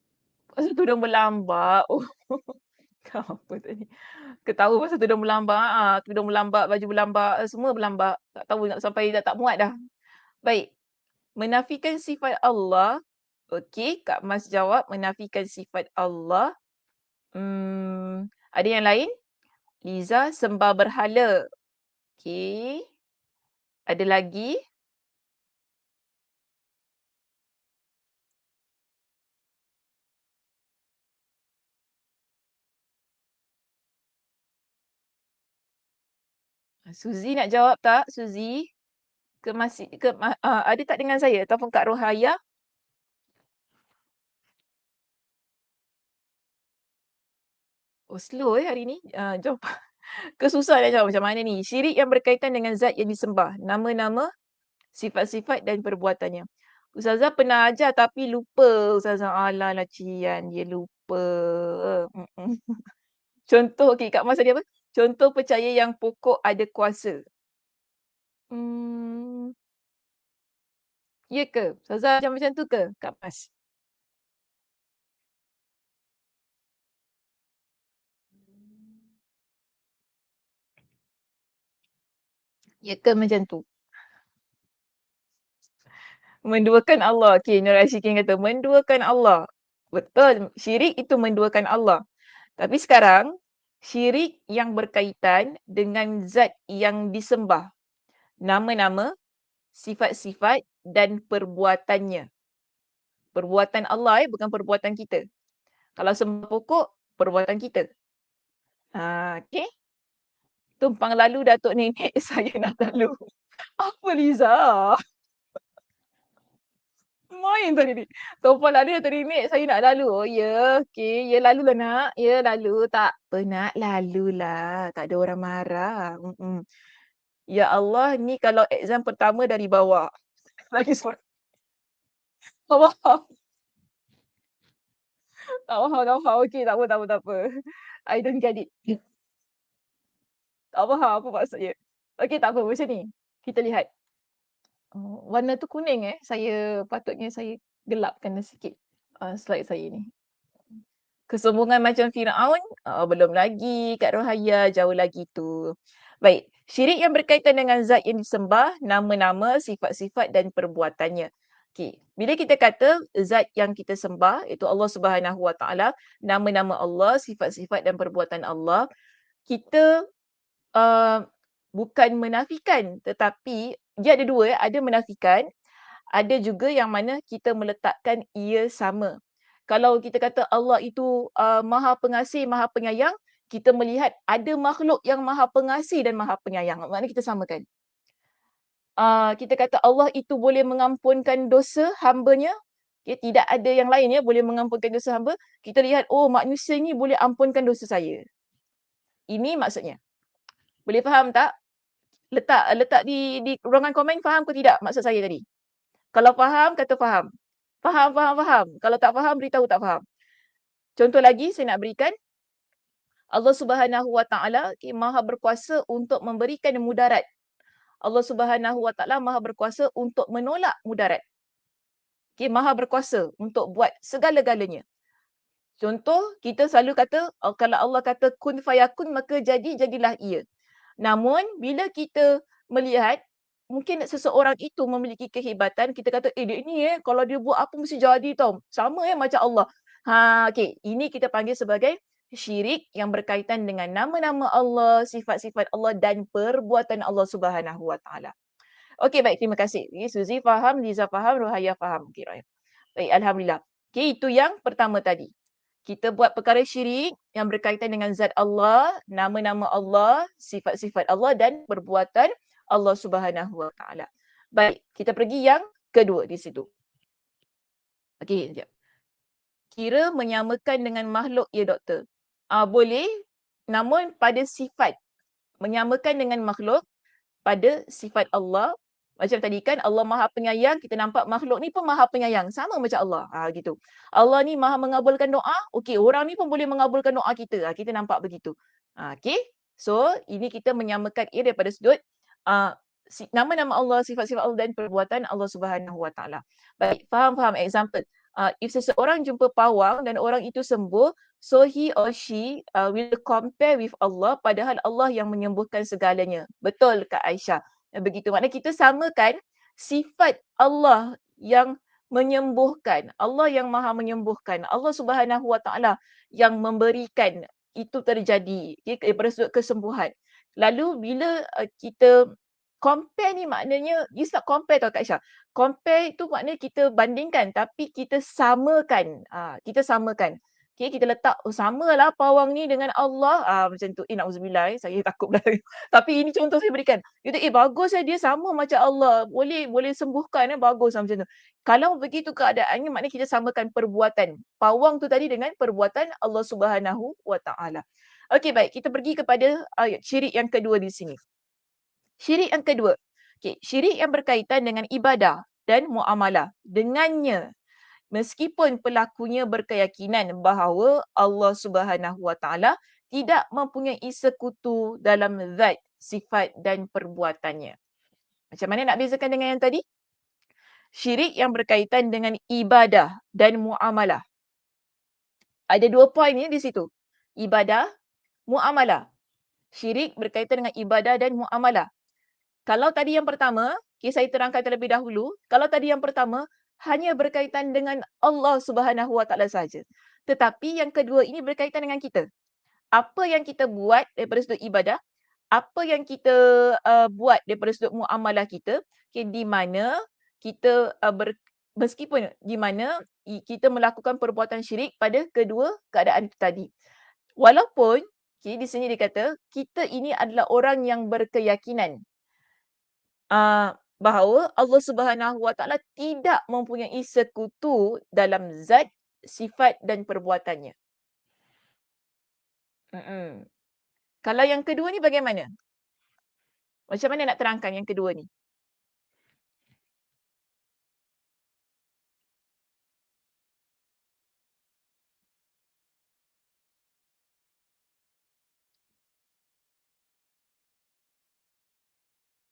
[SPEAKER 3] tudung berlambak. Oh, kau apa tadi? Ketawa pasal tudung berlambak. Tudung berlambak, baju berlambak, semua berlambak. Tak tahu nak sampai dah tak muat dah. Baik. Menafikan sifat Allah. Okey, Kak Mas jawab menafikan sifat Allah. Ada yang lain? Liza sembah berhala. Okey. Ada lagi? Suzy nak jawab tak? Suzy? Ada tak dengan saya? Ataupun Kak Rohaya? Oh, slow hari ni. Jawab. Kesusah nak jawab macam mana ni. Syirik yang berkaitan dengan zat yang disembah. Nama-nama, sifat-sifat dan perbuatannya. Ustazah pernah ajar tapi lupa. Ustazah alah lacian. Dia lupa. Contoh, Kak Mas tadi apa? Contoh percaya yang pokok ada kuasa. Ya ke? Ustazah macam tu ke, Kak Mas? Ya ke macam tu? Menduakan Allah. Okey, Nur Ashikin kata menduakan Allah. Betul, syirik itu menduakan Allah. Tapi sekarang, syirik yang berkaitan dengan zat yang disembah. Nama-nama, sifat-sifat dan perbuatannya. Perbuatan Allah bukan perbuatan kita. Kalau sembah pokok, perbuatan kita. Okey. Tumpang lalu Datuk Nenek saya nak lalu. Apa Liza? Main tadi ni. Tumpang lalu Datuk Nenek saya nak lalu. Oh ya, okey. Ya lalulah nak. Ya lalu. Tak apa nak lalulah. Tak ada orang marah. Ya Allah, ni kalau exam pertama dari bawah. Lagi seorang. Tak faham. Tak faham, tak faham. Okey, tak apa, tak apa, tak apa. I don't get it. Tak faham apa maksudnya. Okey, tak apa. Macam ni. Kita lihat. Oh, warna tu kuning patutnya saya gelapkan sikit slide saya ni. Kesombongan macam Firaun, belum lagi Kak Rohaya, jauh lagi tu. Baik, syirik yang berkaitan dengan zat yang disembah, nama-nama, sifat-sifat dan perbuatannya. Okey, bila kita kata zat yang kita sembah, itu Allah Subhanahu Wa Taala, nama-nama Allah, sifat-sifat dan perbuatan Allah, kita bukan menafikan, tetapi dia ada dua, ada menafikan, ada juga yang mana kita meletakkan ia sama. Kalau kita kata Allah itu Maha Pengasih, Maha Penyayang, kita melihat ada makhluk yang Maha Pengasih dan Maha Penyayang. Maknanya kita samakan. Kita kata Allah itu boleh mengampunkan dosa hamba-Nya, tidak ada yang lain ya boleh mengampunkan dosa hamba. Kita lihat, oh manusia ni boleh ampunkan dosa saya. Ini maksudnya. Boleh faham tak? Letak di ruangan komen, faham ke tidak maksud saya tadi? Kalau faham, kata faham. Faham, faham, faham. Kalau tak faham, beritahu tak faham. Contoh lagi saya nak berikan. Allah Subhanahu Wa Taala Maha berkuasa untuk memberikan mudarat. Allah Subhanahu Wa Taala Maha berkuasa untuk menolak mudarat. Maha berkuasa untuk buat segala-galanya. Contoh, kita selalu kata, kalau Allah kata kun fayakun, maka jadilah ia. Namun, bila kita melihat, mungkin seseorang itu memiliki kehebatan, kita kata, dia ni kalau dia buat apa mesti jadi tau. Sama macam Allah. Okay. Ini kita panggil sebagai syirik yang berkaitan dengan nama-nama Allah, sifat-sifat Allah dan perbuatan Allah Subhanahu Wa Taala. Okey, baik. Terima kasih. Suzy faham, Liza faham, Rohaya faham. Okey, Rohaya. Baik, Alhamdulillah. Okey, itu yang pertama tadi. Kita buat perkara syirik yang berkaitan dengan zat Allah, nama-nama Allah, sifat-sifat Allah dan perbuatan Allah Subhanahu Wa Taala. Baik, kita pergi yang kedua di situ. Okey, sekejap. Kira menyamakan dengan makhluk ya doktor. Boleh, namun pada sifat. Menyamakan dengan makhluk pada sifat Allah. Macam tadi kan Allah Maha Penyayang, kita nampak makhluk ni pun Maha Penyayang. Sama macam Allah. Gitu. Allah ni Maha mengabulkan doa. Okey, orang ni pun boleh mengabulkan doa kita. Kita nampak begitu. Okey. So, ini kita menyamakan ia daripada sudut nama-nama Allah, sifat-sifat Allah dan perbuatan Allah Subhanahu Wa Taala. Baik, faham example. If seseorang jumpa pawang dan orang itu sembuh, so he or she will compare with Allah, padahal Allah yang menyembuhkan segalanya. Betul Kak Aisyah. Begitu. Maknanya kita samakan sifat Allah yang menyembuhkan. Allah yang Maha menyembuhkan. Allah Subhanahu Wa Taala yang memberikan itu terjadi daripada sudut kesembuhan. Lalu bila kita compare ni maknanya, you start compare tau Kak Aisyah. Compare itu maknanya kita bandingkan tapi kita samakan. Kita samakan. Okay, kita letak, samalah pawang ni dengan Allah. Macam tu. Na'udzubillah, saya takut pula. Tapi ini contoh saya berikan. Dia kata, bagus dia sama macam Allah. Boleh sembuhkan, bagus macam tu. Kalau begitu keadaannya, maknanya kita samakan perbuatan. Pawang tu tadi dengan perbuatan Allah Subhanahu Wa Taala. Okey, baik. Kita pergi kepada syirik yang kedua di sini. Syirik yang kedua. Okay, syirik yang berkaitan dengan ibadah dan muamalah. Dengannya, meskipun pelakunya berkeyakinan bahawa Allah Subhanahu Wa Taala tidak mempunyai sekutu dalam zat, sifat dan perbuatannya. Macam mana nak bezakan dengan yang tadi? Syirik yang berkaitan dengan ibadah dan muamalah. Ada dua poin ni di situ. Ibadah, muamalah. Syirik berkaitan dengan ibadah dan muamalah. Kalau tadi yang pertama, saya terangkan terlebih dahulu. Kalau tadi yang pertama, hanya berkaitan dengan Allah Subhanahu Wa Taala saja. Tetapi yang kedua ini berkaitan dengan kita. Apa yang kita buat daripada sudut ibadah, apa yang kita buat daripada sudut muamalah kita, di mana kita meskipun di mana kita melakukan perbuatan syirik pada kedua keadaan itu tadi. Walaupun di sini dikata kita ini adalah orang yang berkeyakinan bahawa Allah Subhanahu Wa Taala tidak mempunyai sekutu dalam zat, sifat dan perbuatannya. Kalau yang kedua ni bagaimana? Macam mana nak terangkan yang kedua ni?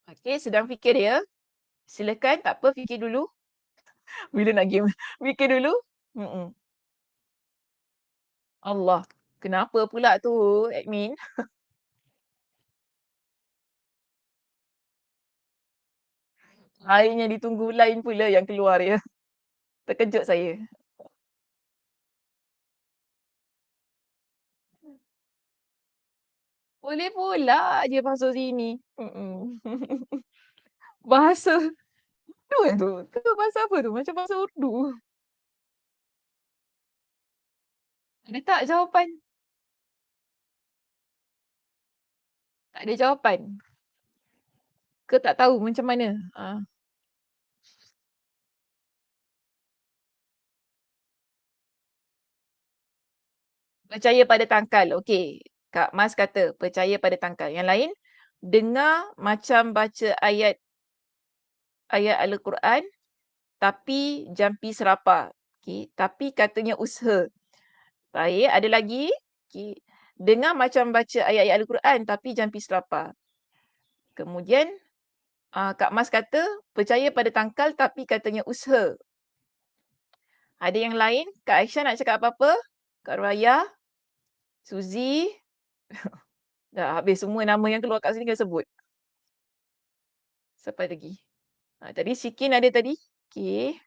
[SPEAKER 3] Okey, sedang fikir ya. Silakan, tak apa, fikir dulu. Bila nak game? Fikir dulu. Mm-mm. Allah, kenapa pula tu, admin? Airnya ditunggu lain pula yang keluar ya. Terkejut saya. Boleh pula je masuk sini. Mm-mm. Bahasa tu tu. Tu bahasa apa tu? Macam bahasa Urdu. Ada tak jawapan? Tak ada jawapan. Ke tak tahu macam mana? Percaya pada tangkal. Okey. Kak Mas kata percaya pada tangkal. Yang lain, dengar macam baca ayat Al-Quran tapi jampi serapah. Okey. Tapi katanya usaha. Baik, ada lagi. Okey. Dengar macam baca ayat-ayat Al-Quran tapi jampi serapah. Kemudian Kak Mas kata percaya pada tangkal tapi katanya usaha. Ada yang lain? Kak Aisyah nak cakap apa-apa? Kak Raya? Suzy? Dah habis semua nama yang keluar kat sini kena sebut. Siapa lagi? Tadi Shikin ada tadi. Okey.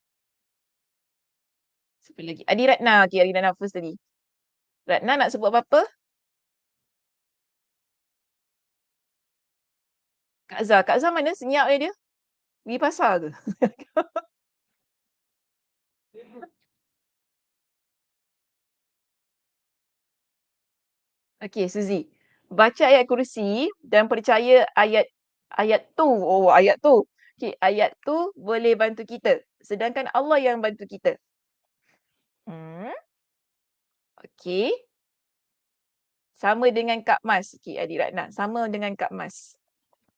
[SPEAKER 3] Siapa lagi? Adi Ratna. Okey, Adi Ratna first tadi. Ratna nak sebut apa-apa? Kak Zah. Kak Zah mana? Senyap dia. Pergi pasar ke? Okey, Suzy. Baca ayat kursi dan percaya ayat tu. Oh, ayat tu. Okey, ayat tu boleh bantu kita. Sedangkan Allah yang bantu kita. Okey. Sama dengan Kak Mas. Okey, Adi Ratna. Sama dengan Kak Mas.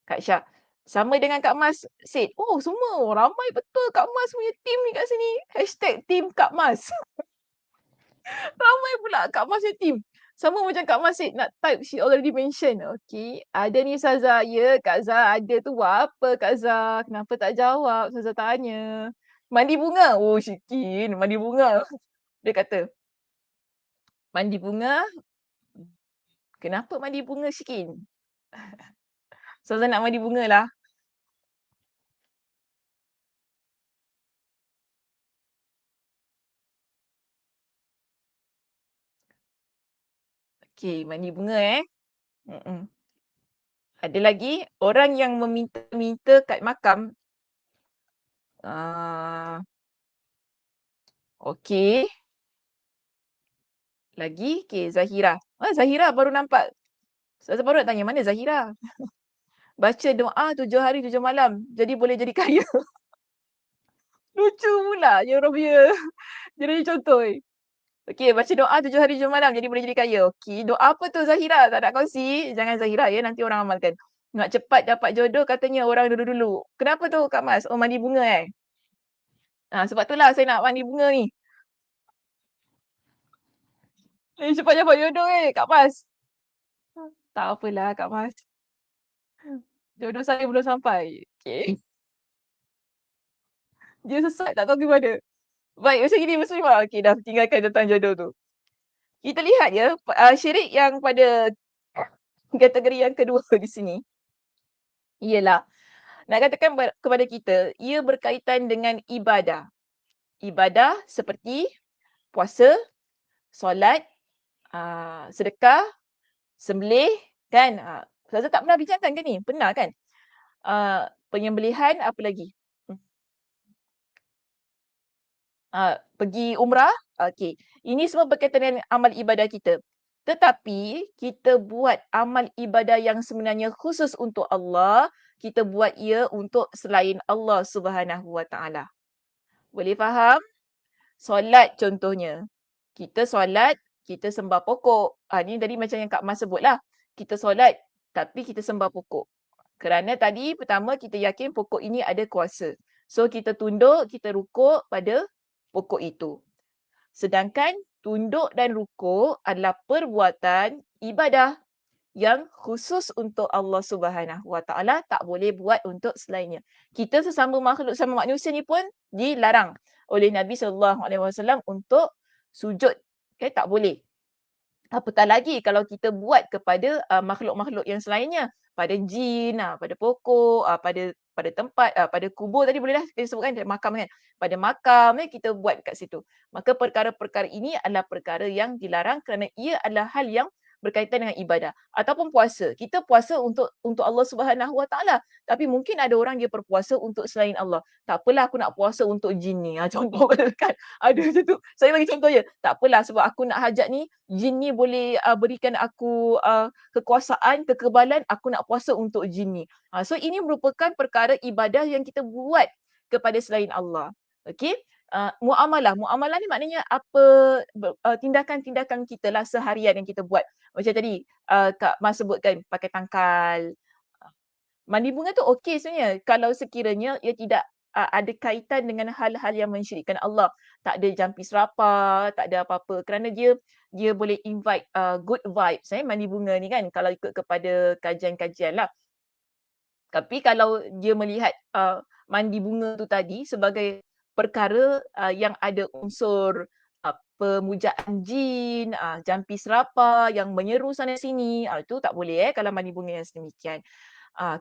[SPEAKER 3] Kak Syah. Sama dengan Kak Mas said. Oh, semua ramai betul Kak Mas punya team ni kat sini. Hashtag team Kak Mas. Ramai pula Kak Mas punya team. Sama macam Kak Mas said nak type she already mentioned. Okey. Ada ni Saza. Ya, Kak Zah ada tu. Buat apa Kak Zah? Kenapa tak jawab? Saza tanya. Mandi bunga. Oh, Syikin. Mandi bunga. Dia kata. Mandi bunga. Kenapa mandi bunga Syikin? Saza nak mandi bunga lah. Okey, mandi bunga Mm-mm. Ada lagi orang yang meminta-minta kat makam. Okey. Lagi, okey, Zahira. Zahira baru nampak. Saya baru nak tanya, mana Zahira? Baca doa 7 hari 7 malam. Jadi boleh jadi kaya. Lucu pula je orang punya. Jadi contoh. Okey, baca doa 7 hari 7 malam. Jadi boleh jadi kaya. Okey, doa apa tu Zahira? Tak nak kongsi. Jangan Zahira ya, nanti orang amalkan. Nak cepat dapat jodoh katanya orang dulu-dulu. Kenapa tu Kak Mas? Oh, mandi bunga sebab itulah saya nak mandi bunga ni. Cepat dapat jodoh Kak Mas. Tak apalah Kak Mas. Jodoh saya belum sampai. Okay. Dia sesat tak tahu ke mana. Baik, macam gini Muslimah. Okay, dah tinggalkan tentang jodoh tu. Kita lihat ya, syirik yang pada kategori yang kedua di sini. Ialah, nak katakan kepada kita, ia berkaitan dengan ibadah. Ibadah seperti puasa, solat, sedekah, sembelih, kan? Saya tak pernah bincangkan ke ni? Pernah kan? Penyembelihan, apa lagi? Pergi umrah. Okey. Ini semua berkaitan dengan amal ibadah kita. Tetapi kita buat amal ibadah yang sebenarnya khusus untuk Allah, kita buat ia untuk selain Allah Subhanahu Wa Taala. Boleh faham? Solat contohnya. Kita solat, kita sembah pokok. Ni tadi macam yang Kak Mas sebutlah. Kita solat tapi kita sembah pokok. Kerana tadi pertama kita yakin pokok ini ada kuasa. So kita tunduk, kita rukuk pada pokok itu. Sedangkan tunduk dan rukuk adalah perbuatan ibadah yang khusus untuk Allah Subhanahu Wa Taala, tak boleh buat untuk selainnya. Kita sesama makhluk sama manusia ni pun dilarang oleh Nabi sallallahu alaihi wasallam untuk sujud. Okay, tak boleh. Apatah lagi kalau kita buat kepada makhluk-makhluk yang selainnya, pada jin, pada pokok, pada tempat, pada kubur tadi bolehlah kita sebutkan makam kan. Pada makam kita buat kat situ. Maka perkara-perkara ini adalah perkara yang dilarang kerana ia adalah hal yang berkaitan dengan ibadah ataupun puasa. Kita puasa untuk Allah Subhanahu Wa Taala, tapi mungkin ada orang dia berpuasa untuk selain Allah. Tak apalah aku nak puasa untuk jin ni. Contoh kan. Ada macam tu. Saya bagi contoh je. Tak apalah sebab aku nak hajat ni, jin ni boleh berikan aku kekuasaan, kekebalan, aku nak puasa untuk jin ni. So ini merupakan perkara ibadah yang kita buat kepada selain Allah. Okey? Muamalah. Muamalah ni maknanya apa tindakan-tindakan kita lah seharian yang kita buat. Macam tadi Kak Mas sebutkan pakai tangkal. Mandi bunga tu okey sebenarnya kalau sekiranya ia tidak ada kaitan dengan hal-hal yang mensyirikkan Allah. Tak ada jampis rapa, tak ada apa-apa kerana dia boleh invite good vibes mandi bunga ni kan kalau ikut kepada kajian-kajian lah. Tapi kalau dia melihat mandi bunga tu tadi sebagai perkara yang ada unsur pemujaan jin, jampis rapa yang menyeru sana sini, itu tak boleh kalau mandi bunga yang sedemikian.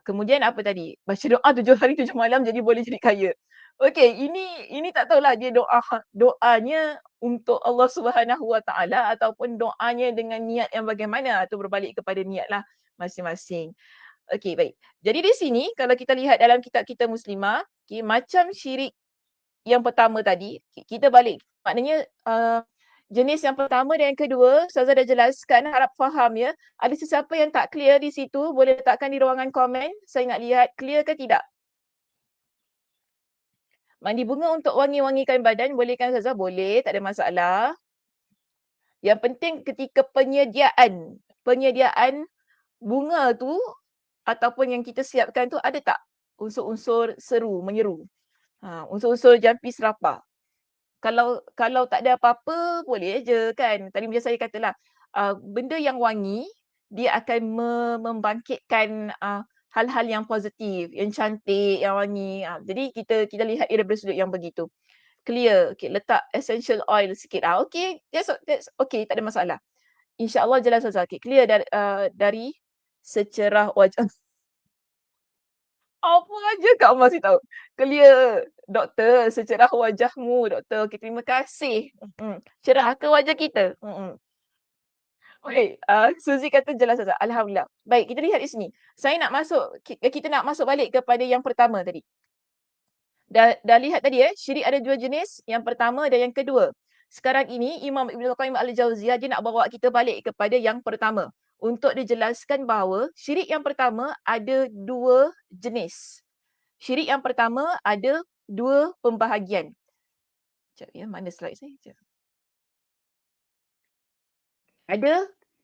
[SPEAKER 3] Kemudian apa tadi? Baca doa 7 hari 7 malam jadi boleh jadi kaya. Okey, ini tak tahulah dia doanya untuk Allah Subhanahu Wa Taala ataupun doanya dengan niat yang bagaimana, itu berbalik kepada niatlah masing-masing. Okey, baik. Jadi di sini kalau kita lihat dalam kitab kita Muslimah, macam syirik yang pertama tadi, kita balik. Maknanya jenis yang pertama dan yang kedua, Ustazah dah jelaskan, harap faham ya. Ada sesiapa yang tak clear di situ, boleh letakkan di ruangan komen. Saya nak lihat clear ke tidak. Mandi bunga untuk wangi-wangikan badan, boleh kan Ustazah? Boleh, tak ada masalah. Yang penting ketika penyediaan bunga tu ataupun yang kita siapkan tu ada tak unsur-unsur seru, menyeru. Unsur-unsur jampis rapa. Kalau tak ada apa-apa, boleh je kan. Tadi macam saya katalah, benda yang wangi, dia akan membangkitkan hal-hal yang positif, yang cantik, yang wangi. Jadi kita lihat dia daripada sudut yang begitu. Clear. Okay, letak essential oil sikit. Okay, that's okay, tak ada masalah. InsyaAllah jelas Ustazah. Okay, clear dari secerah wajah. Apa aja Kak Mas tahu. Clear. Doktor, secerah wajahmu, doktor. Okay, terima kasih. Cerah ke wajah kita? Baik, Suzy kata jelas Ustazah. Alhamdulillah. Baik, kita lihat di sini. Kita nak masuk balik kepada yang pertama tadi. Dah lihat tadi syirik ada 2 jenis, yang pertama dan yang kedua. Sekarang ini Imam Ibn Qayyim Al-Jauziyah dia nak bawa kita balik kepada yang pertama. Untuk dijelaskan bahawa syirik yang pertama ada 2 jenis. Syirik yang pertama ada 2 pembahagian. Sekejap ya, mana slide saya? Sekejap. Ada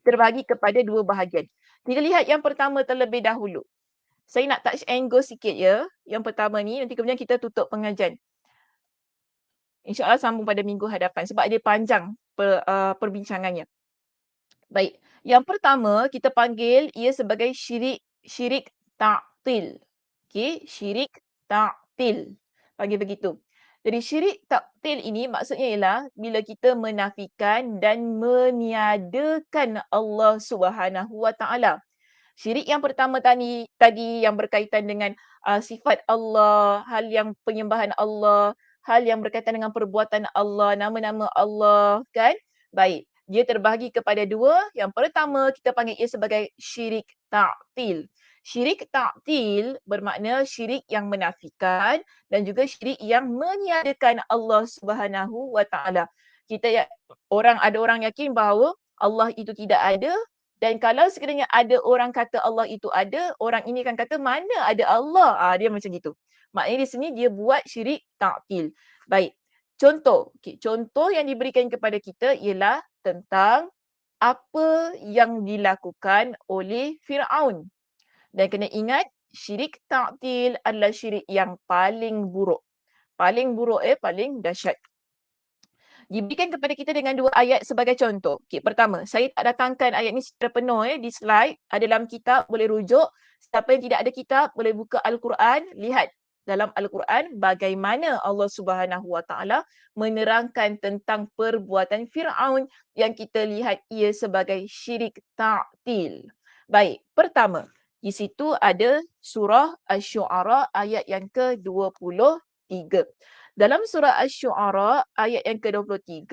[SPEAKER 3] terbahagi kepada 2 bahagian. Kita lihat yang pertama terlebih dahulu. Saya nak touch and go sikit ya. Yang pertama ni, nanti kemudian kita tutup pengajian. InsyaAllah sambung pada minggu hadapan sebab dia panjang perbincangannya. Baik, yang pertama kita panggil ia sebagai syirik ta'til. Okey, syirik ta'til. Panggil begitu. Jadi syirik ta'til ini maksudnya ialah bila kita menafikan dan meniadakan Allah Subhanahu Wa Taala. Syirik yang pertama tadi yang berkaitan dengan sifat Allah, hal yang penyembahan Allah, hal yang berkaitan dengan perbuatan Allah, nama-nama Allah, kan? Baik, dia terbahagi kepada 2. Yang pertama kita panggil ia sebagai syirik ta'til. Syirik ta'til bermakna syirik yang menafikan dan juga syirik yang meniadakan Allah Subhanahu Wa Taala. Ada orang yakin bahawa Allah itu tidak ada. Dan kalau sekiranya ada orang kata Allah itu ada, orang ini akan kata mana ada Allah. Dia macam gitu. Maknanya di sini dia buat syirik ta'til. Baik. Contoh. Okay. Contoh yang diberikan kepada kita ialah tentang apa yang dilakukan oleh Fir'aun. Dan kena ingat syirik ta'til adalah syirik yang paling buruk. Paling buruk paling dahsyat. Diberikan kepada kita dengan 2 ayat sebagai contoh. Okey, pertama, saya tak datangkan ayat ni secara penuh di slide. Ada dalam kitab, boleh rujuk. Siapa yang tidak ada kitab, boleh buka Al-Quran. Lihat dalam Al-Quran bagaimana Allah Subhanahu Wa Taala menerangkan tentang perbuatan Firaun yang kita lihat ia sebagai syirik ta'til. Baik, pertama, di situ ada surah Asy-Syu'ara ayat yang ke-23. Dalam surah Asy-Syu'ara ayat yang ke-23,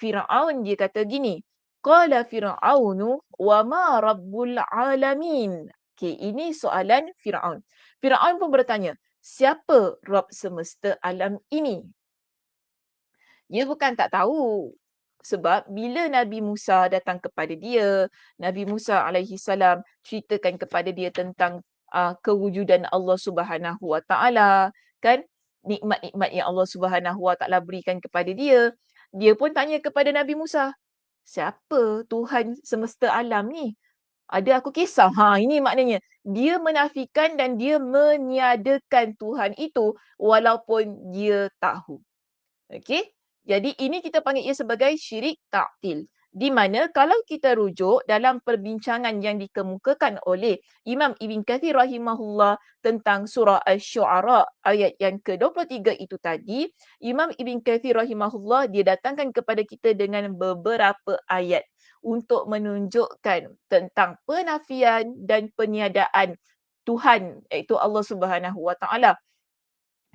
[SPEAKER 3] Firaun dia kata gini, qala fir'aunu wa ma rabbul alamin. Okey, ini soalan Firaun. Firaun pun bertanya, siapa Rabb semesta alam ini? Dia bukan tak tahu. Sebab bila Nabi Musa datang kepada dia, Nabi Musa alaihi salam ceritakan kepada dia tentang kewujudan Allah Subhanahu Wa Taala, kan? Nikmat-nikmat yang Allah Subhanahu Wa Taala berikan kepada dia. Dia pun tanya kepada Nabi Musa, siapa Tuhan semesta alam ni? Ada aku kisah. Ini maknanya. Dia menafikan dan dia meniadakan Tuhan itu walaupun dia tahu. Okey? Jadi ini kita panggil ia sebagai syirik ta'til. Di mana kalau kita rujuk dalam perbincangan yang dikemukakan oleh Imam Ibn Kathir rahimahullah tentang surah Asy-Syu'ara ayat yang ke-23 itu tadi, Imam Ibn Kathir rahimahullah dia datangkan kepada kita dengan beberapa ayat untuk menunjukkan tentang penafian dan peniadaan Tuhan iaitu Allah Subhanahu Wa Taala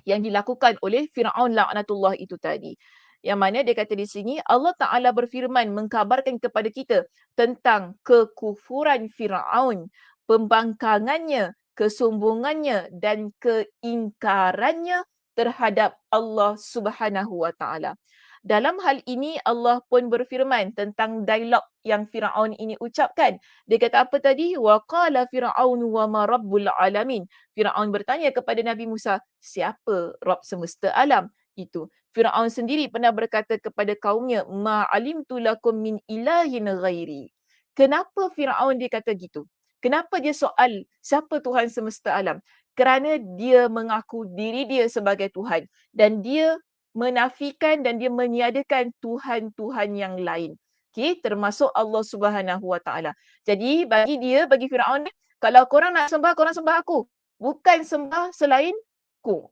[SPEAKER 3] yang dilakukan oleh Firaun laknatullah itu tadi. Yang mana dia kata di sini Allah Ta'ala berfirman mengkabarkan kepada kita tentang kekufuran Firaun, pembangkangannya, kesombongannya dan keingkarannya terhadap Allah Subhanahu Wa Ta'ala. Dalam hal ini Allah pun berfirman tentang dialog yang Firaun ini ucapkan. Dia kata apa tadi? Wa qala fir'aun wa ma rabbul alamin. Firaun bertanya kepada Nabi Musa, siapa Rabb semesta alam? Itu. Firaun sendiri pernah berkata kepada kaumnya, ma alimtu lakum min ilahin ghairi. Kenapa Firaun dia kata gitu? Kenapa dia soal siapa Tuhan semesta alam? Kerana dia mengaku diri dia sebagai Tuhan dan dia menafikan dan dia meniadakan Tuhan-Tuhan yang lain. Okey, termasuk Allah Subhanahu Wa Taala. Jadi bagi dia, bagi Firaun, kalau korang nak sembah, korang sembah aku. Bukan sembah selainku.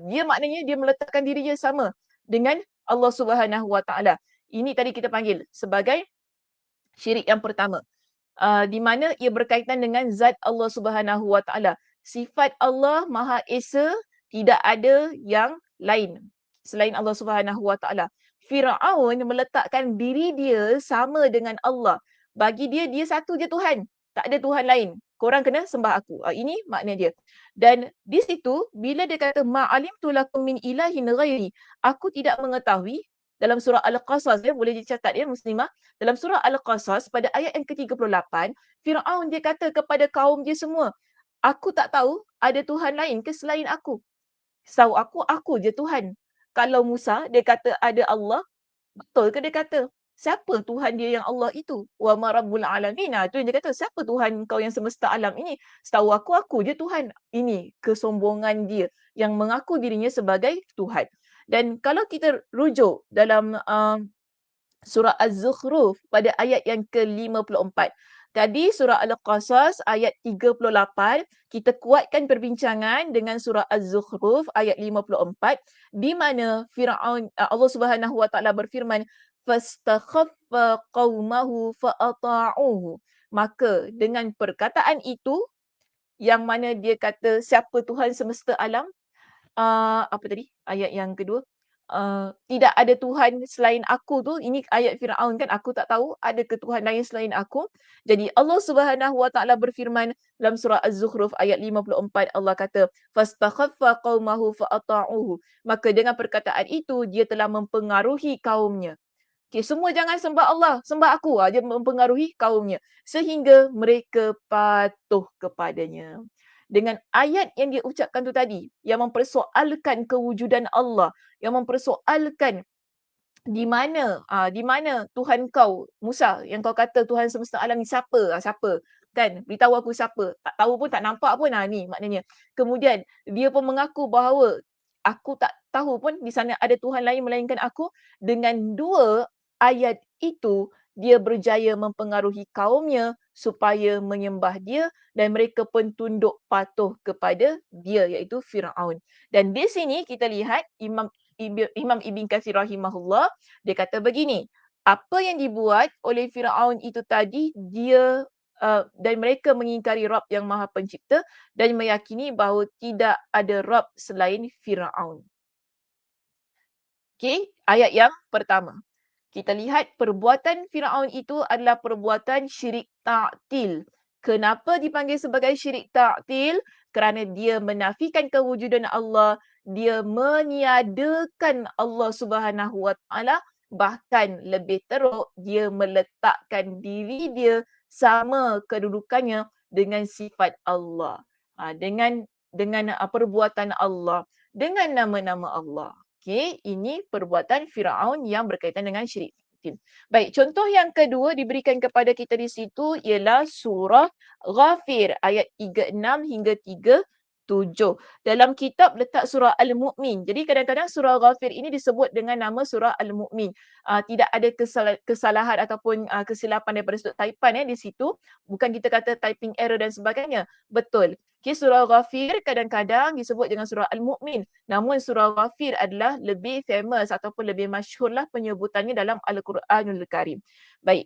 [SPEAKER 3] Dia maknanya dia meletakkan diri dia sama dengan Allah Subhanahu Wa Taala. Ini tadi kita panggil sebagai syirik yang pertama. Di mana ia berkaitan dengan zat Allah Subhanahu Wa Taala. Sifat Allah Maha Esa, tidak ada yang lain selain Allah Subhanahu Wa Taala. Firaun meletakkan diri dia sama dengan Allah. Bagi dia, dia satu je Tuhan. Tak ada Tuhan lain. Korang kena sembah aku. Ini makna dia. Dan di situ, bila dia kata, ma'alimtu lakum min ilahin ghairi. Aku tidak mengetahui. Dalam surah Al-Qasas, boleh dicatat muslimah. Dalam surah Al-Qasas, pada ayat yang ke-38, Firaun dia kata kepada kaum dia semua, aku tak tahu ada Tuhan lain ke selain aku. Setahu aku je Tuhan. Kalau Musa, dia kata ada Allah, betul ke dia kata? Siapa Tuhan dia yang Allah itu? Wa ma rabbul alamin. Itu yang dia kata, siapa Tuhan kau yang semesta alam ini? Setahu aku je Tuhan. Ini kesombongan dia yang mengaku dirinya sebagai Tuhan. Dan kalau kita rujuk dalam surah Az-Zukhruf pada ayat yang ke-54. Tadi surah Al-Qasas ayat 38, kita kuatkan perbincangan dengan surah Az-Zukhruf ayat 54 di mana Firaun Allah Subhanahu Wa Taala berfirman fastakhaffa qaumahu fa'ata'uhu. Maka dengan perkataan itu yang mana dia kata siapa Tuhan semesta alam, apa tadi ayat yang kedua, tidak ada Tuhan selain aku tu, ini ayat Firaun kan, aku tak tahu ada ke Tuhan lain selain aku. Jadi Allah Subhanahu Wa Taala berfirman dalam surah Az-Zukhruf ayat 54, Allah kata fastakhaffa qaumahu fa'ata'uhu. Maka dengan perkataan itu dia telah mempengaruhi kaumnya. Okay, semua jangan sembah Allah, sembah aku. Dia mempengaruhi kaumnya sehingga mereka patuh kepadanya. Dengan ayat yang dia ucapkan tu tadi, yang mempersoalkan kewujudan Allah, yang mempersoalkan di mana Tuhan kau, Musa, yang kau kata Tuhan semesta alam ni siapa? Siapa? kan, beritahu aku siapa. Tak tahu pun, tak nampak pun, ni maknanya. Kemudian dia pun mengaku bahawa aku tak tahu pun di sana ada Tuhan lain melainkan aku. Dengan 2 ayat itu, dia berjaya mempengaruhi kaumnya supaya menyembah dia dan mereka pun tunduk patuh kepada dia, iaitu Firaun. Dan di sini kita lihat Imam Ibn Katsir rahimahullah, dia kata begini, apa yang dibuat oleh Firaun itu tadi, dia dan mereka mengingkari Rabb yang Maha Pencipta dan meyakini bahawa tidak ada Rabb selain Firaun. Okey, ayat yang pertama. Kita lihat perbuatan Firaun itu adalah perbuatan syirik ta'til. Kenapa dipanggil sebagai syirik ta'til? Kerana dia menafikan kewujudan Allah, dia meniadakan Allah Subhanahu Wa Taala, bahkan lebih teruk dia meletakkan diri dia sama kedudukannya dengan sifat Allah. Dengan perbuatan Allah, dengan nama-nama Allah. Okey, ini perbuatan Firaun yang berkaitan dengan syirik ta'til. Baik, contoh yang kedua diberikan kepada kita di situ ialah surah Ghafir ayat 36 hingga 37. Dalam kitab letak surah Al-Mu'min. Jadi kadang-kadang surah Ghafir ini disebut dengan nama surah Al-Mu'min. Tidak ada kesalahan ataupun kesilapan daripada sudut taipan di situ. Bukan kita kata typing error dan sebagainya. Betul. Okay, surah Ghafir kadang-kadang disebut dengan surah Al-Mu'min. Namun surah Ghafir adalah lebih famous ataupun lebih masyhurlah penyebutannya dalam Al-Quranul Karim. Baik.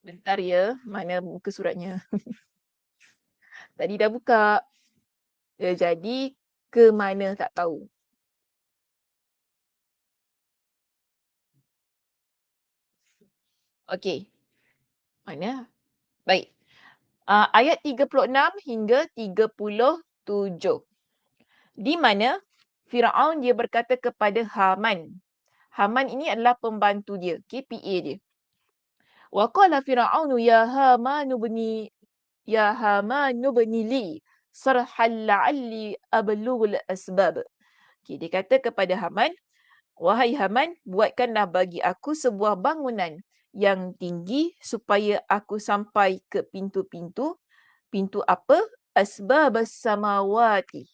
[SPEAKER 3] Bentar ya, mana muka suratnya. Tadi dah buka. Jadi ke mana tak tahu. Okey. Mana? Baik. Ayat 36 hingga 37. Di mana Firaun dia berkata kepada Haman. Haman ini adalah pembantu dia, PA dia. Wa qala Fir'aunu ya Hamanu bni li sarhal la'alli ablughul asbab. Okay, dia kata kepada Haman, wahai Haman, buatkanlah bagi aku sebuah bangunan yang tinggi supaya aku sampai ke pintu-pintu. Pintu apa? Asbabas samawati.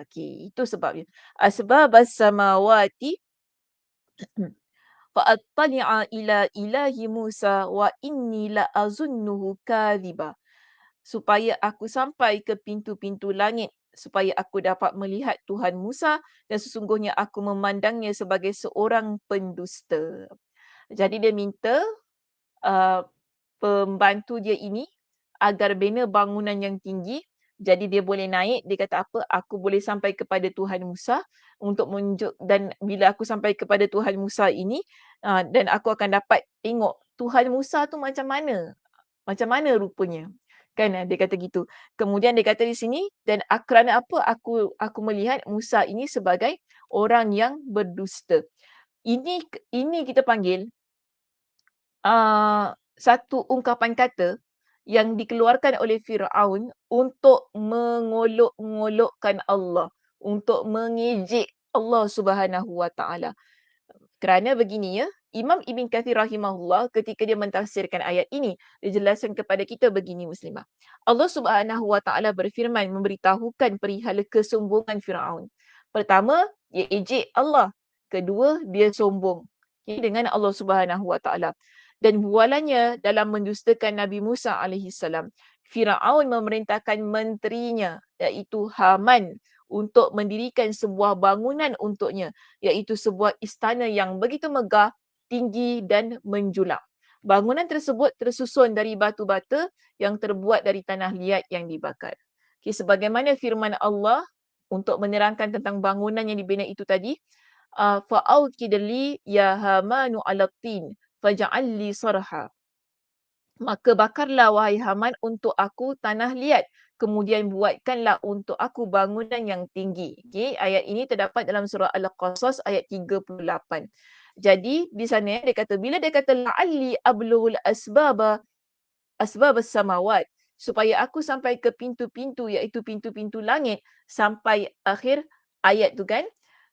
[SPEAKER 3] Okay, itu sebabnya. Asbabas samawati fa'attali'a ila ilahi Musa wa inni la'azunnuhu kadhiba. Supaya aku sampai ke pintu-pintu langit, supaya aku dapat melihat Tuhan Musa dan sesungguhnya aku memandangnya sebagai seorang pendusta. Jadi dia minta pembantu dia ini agar bina bangunan yang tinggi. Jadi dia boleh naik, dia kata apa, aku boleh sampai kepada Tuhan Musa untuk menunjuk, dan bila aku sampai kepada Tuhan Musa ini dan aku akan dapat tengok Tuhan Musa tu macam mana rupanya. Kan dia kata gitu. Kemudian dia kata di sini, dan kerana apa aku melihat Musa ini sebagai orang yang berdusta. Ini kita panggil satu ungkapan kata yang dikeluarkan oleh Firaun untuk mengolok-ngolokkan Allah, untuk mengejek Allah Subhanahu Wa Taala. Kerana begini ya, Imam Ibn Katsir rahimahullah ketika dia mentafsirkan ayat ini, dia jelaskan kepada kita begini muslimah. Allah Subhanahu Wa Taala berfirman memberitahukan perihal kesombongan Firaun. Pertama, dia ejek Allah. Kedua, dia sombong dengan Allah Subhanahu Wa Taala. Dan bualannya dalam mendustakan Nabi Musa alaihissalam. Firaun memerintahkan menterinya iaitu Haman untuk mendirikan sebuah bangunan untuknya, iaitu sebuah istana yang begitu megah, tinggi dan menjulang. Bangunan tersebut tersusun dari batu bata yang terbuat dari tanah liat yang dibakar. Okay, sebagaimana firman Allah untuk menerangkan tentang bangunan yang dibina itu tadi, fa'auqid li ya Hamanu 'ala tin faj'al li sarha. Maka bakarlah wahai Haman untuk aku tanah liat. Kemudian buatkanlah untuk aku bangunan yang tinggi. Okay, ayat ini terdapat dalam surah Al-Qasas ayat 38. Jadi di sana dia kata, bila dia kata la'alli ablughul asbabas samawat, supaya aku sampai ke pintu-pintu iaitu pintu-pintu langit sampai akhir ayat tu kan.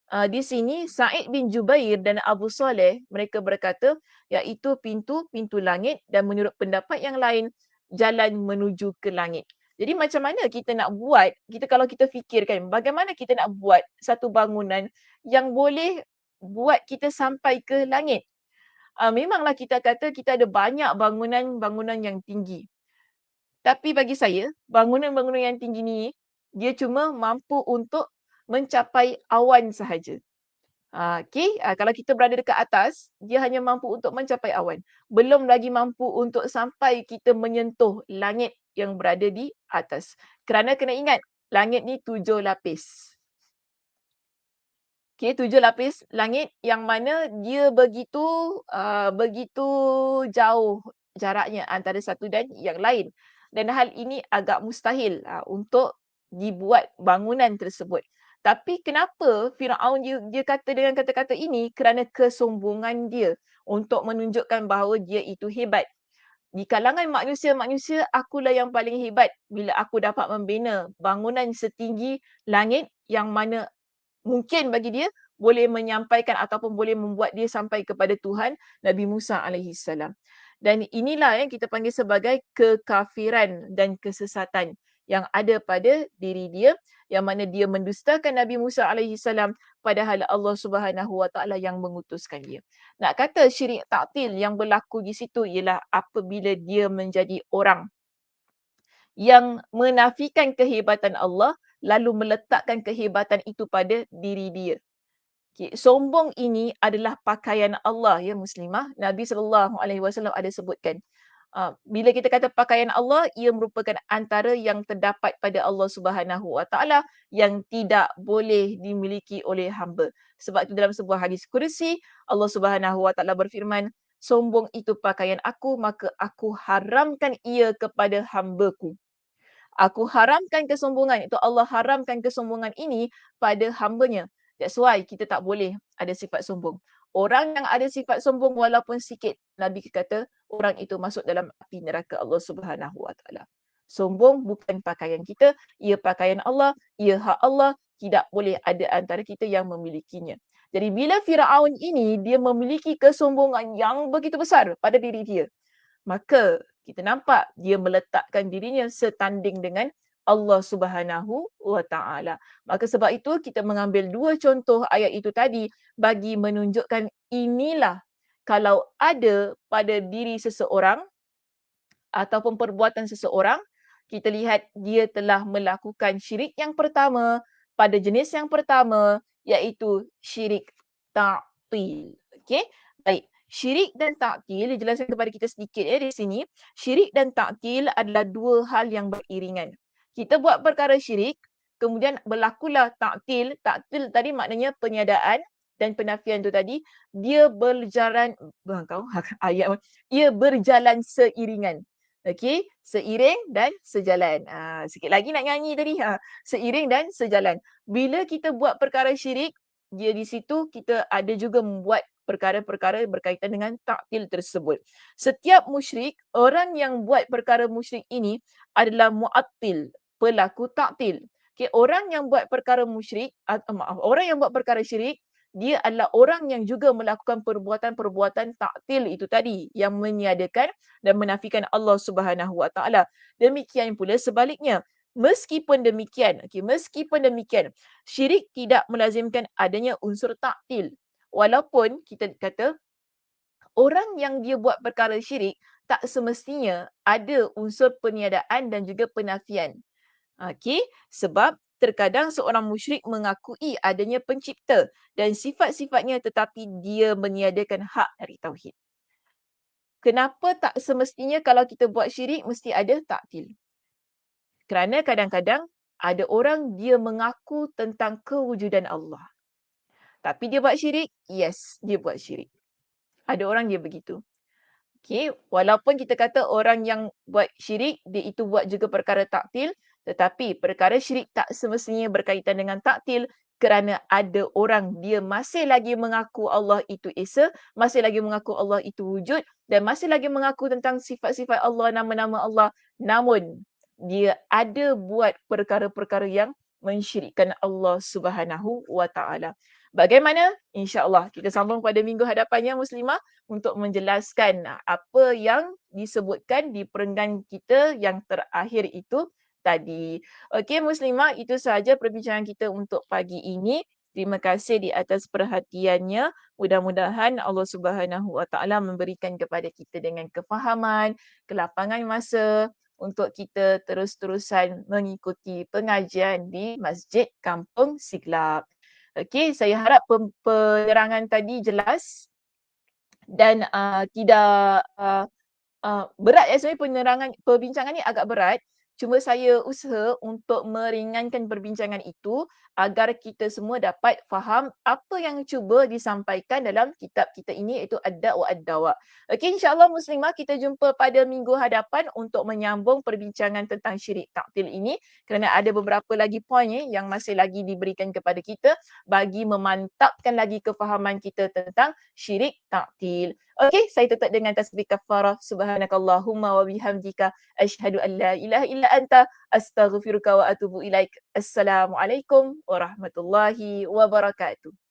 [SPEAKER 3] Di sini Sa'id bin Jubair dan Abu Saleh mereka berkata iaitu pintu langit dan menurut pendapat yang lain jalan menuju ke langit. Jadi macam mana kita nak buat, kalau kita fikirkan bagaimana kita nak buat satu bangunan yang boleh buat kita sampai ke langit. Memanglah kita kata kita ada banyak bangunan yang tinggi. Tapi bagi saya, bangunan-bangunan yang tinggi ni dia cuma mampu untuk mencapai awan sahaja. Kalau kita berada dekat atas, dia hanya mampu untuk mencapai awan. Belum lagi mampu untuk sampai kita menyentuh langit yang berada di atas. Kerana kena ingat, langit ni 7 lapis. 7 lapis langit yang mana dia begitu jauh jaraknya antara satu dan yang lain. Dan hal ini agak mustahil untuk dibuat bangunan tersebut. Tapi kenapa Firaun dia kata dengan kata-kata ini? Kerana kesombongan dia untuk menunjukkan bahawa dia itu hebat. Di kalangan manusia, akulah yang paling hebat bila aku dapat membina bangunan setinggi langit yang mana mungkin bagi dia boleh menyampaikan ataupun boleh membuat dia sampai kepada Tuhan Nabi Musa alaihissalam. Dan inilah yang kita panggil sebagai kekafiran dan kesesatan yang ada pada diri dia, yang mana dia mendustakan Nabi Musa alaihissalam padahal Allah Subhanahu Wa Taala yang mengutuskan dia. Nak kata syirik ta'til yang berlaku di situ ialah apabila dia menjadi orang yang menafikan kehebatan Allah lalu meletakkan kehebatan itu pada diri dia. Sombong ini adalah pakaian Allah ya muslimah. Nabi SAW ada sebutkan. Bila kita kata pakaian Allah, ia merupakan antara yang terdapat pada Allah Subhanahu Wa Taala yang tidak boleh dimiliki oleh hamba. Sebab itu dalam sebuah hadis kursi, Allah Subhanahu Wa Taala berfirman, sombong itu pakaian aku, maka aku haramkan ia kepada hamba-Ku. Aku haramkan kesombongan. Itu Allah haramkan kesombongan ini pada hamba-Nya. That's why kita tak boleh ada sifat sombong. Orang yang ada sifat sombong walaupun sikit, Nabi kata orang itu masuk dalam api neraka Allah Subhanahu Wa Taala. Sombong bukan pakaian kita, ia pakaian Allah, ia hak Allah, tidak boleh ada antara kita yang memilikinya. Jadi bila Firaun ini dia memiliki kesombongan yang begitu besar pada diri dia, maka kita nampak dia meletakkan dirinya setanding dengan Allah Subhanahu Wa Taala. Maka sebab itu kita mengambil 2 contoh ayat itu tadi bagi menunjukkan inilah kalau ada pada diri seseorang ataupun perbuatan seseorang, kita lihat dia telah melakukan syirik yang pertama pada jenis yang pertama iaitu syirik ta'til. Okey? Baik. Syirik dan ta'til dijelaskan kepada kita sedikit di sini. Syirik dan ta'til adalah 2 hal yang beriringan. Kita buat perkara syirik, kemudian berlakulah ta'til. Ta'til tadi maknanya peniadaan dan penafian tu tadi, dia berjalan seiringan. Okey, seiring dan sejalan. Sikit lagi nak nyanyi tadi. Seiring dan sejalan. Bila kita buat perkara syirik, dia di situ kita ada juga membuat perkara-perkara berkaitan dengan ta'til tersebut. Setiap musyrik, orang yang buat perkara musyrik ini adalah mu'attil, pelaku ta'til. Okay, orang yang buat perkara musyrik, orang yang buat perkara syirik, dia adalah orang yang juga melakukan perbuatan-perbuatan ta'til itu tadi yang meniadakan dan menafikan Allah Subhanahu Wa Taala. Demikian pula sebaliknya. Meskipun demikian, syirik tidak melazimkan adanya unsur ta'til. Walaupun kita kata orang yang dia buat perkara syirik tak semestinya ada unsur peniadaan dan juga penafian. Okey, sebab terkadang seorang musyrik mengakui adanya pencipta dan sifat-sifatnya tetapi dia meniadakan hak dari tauhid. Kenapa tak semestinya kalau kita buat syirik mesti ada ta'til? Kerana kadang-kadang ada orang dia mengaku tentang kewujudan Allah. Tapi dia buat syirik, yes, dia buat syirik. Ada orang dia begitu. Okay, walaupun kita kata orang yang buat syirik, dia itu buat juga perkara ta'til, tetapi perkara syirik tak semestinya berkaitan dengan ta'til kerana ada orang dia masih lagi mengaku Allah itu Esa, masih lagi mengaku Allah itu wujud dan masih lagi mengaku tentang sifat-sifat Allah, nama-nama Allah. Namun, dia ada buat perkara-perkara yang mensyirikkan Allah Subhanahu wa taala. Bagaimana? InsyaAllah kita sambung pada minggu hadapannya Muslimah untuk menjelaskan apa yang disebutkan di perenggan kita yang terakhir itu tadi. Okey Muslimah, itu sahaja perbincangan kita untuk pagi ini. Terima kasih di atas perhatiannya. Mudah-mudahan Allah Subhanahu wa taala memberikan kepada kita dengan kefahaman, kelapangan masa untuk kita terus-terusan mengikuti pengajian di Masjid Kampung Siglap. Okey, saya harap penerangan tadi jelas dan tidak berat sebenarnya penerangan perbincangan ni agak berat. Cuma saya usaha untuk meringankan perbincangan itu agar kita semua dapat faham apa yang cuba disampaikan dalam kitab kita ini iaitu Ad-Da' wa Ad-Dawa'. Okey, insya-Allah Muslimah kita jumpa pada minggu hadapan untuk menyambung perbincangan tentang syirik ta'til ini kerana ada beberapa lagi poin yang masih lagi diberikan kepada kita bagi memantapkan lagi kefahaman kita tentang syirik ta'til. Okey, saya tutup dengan tasbih kafarah. Subhanakallahumma wa bihamdika asyhadu an la ilaha illa anta astaghfiruka wa atubu ilaik. Assalamualaikum warahmatullahi wabarakatuh.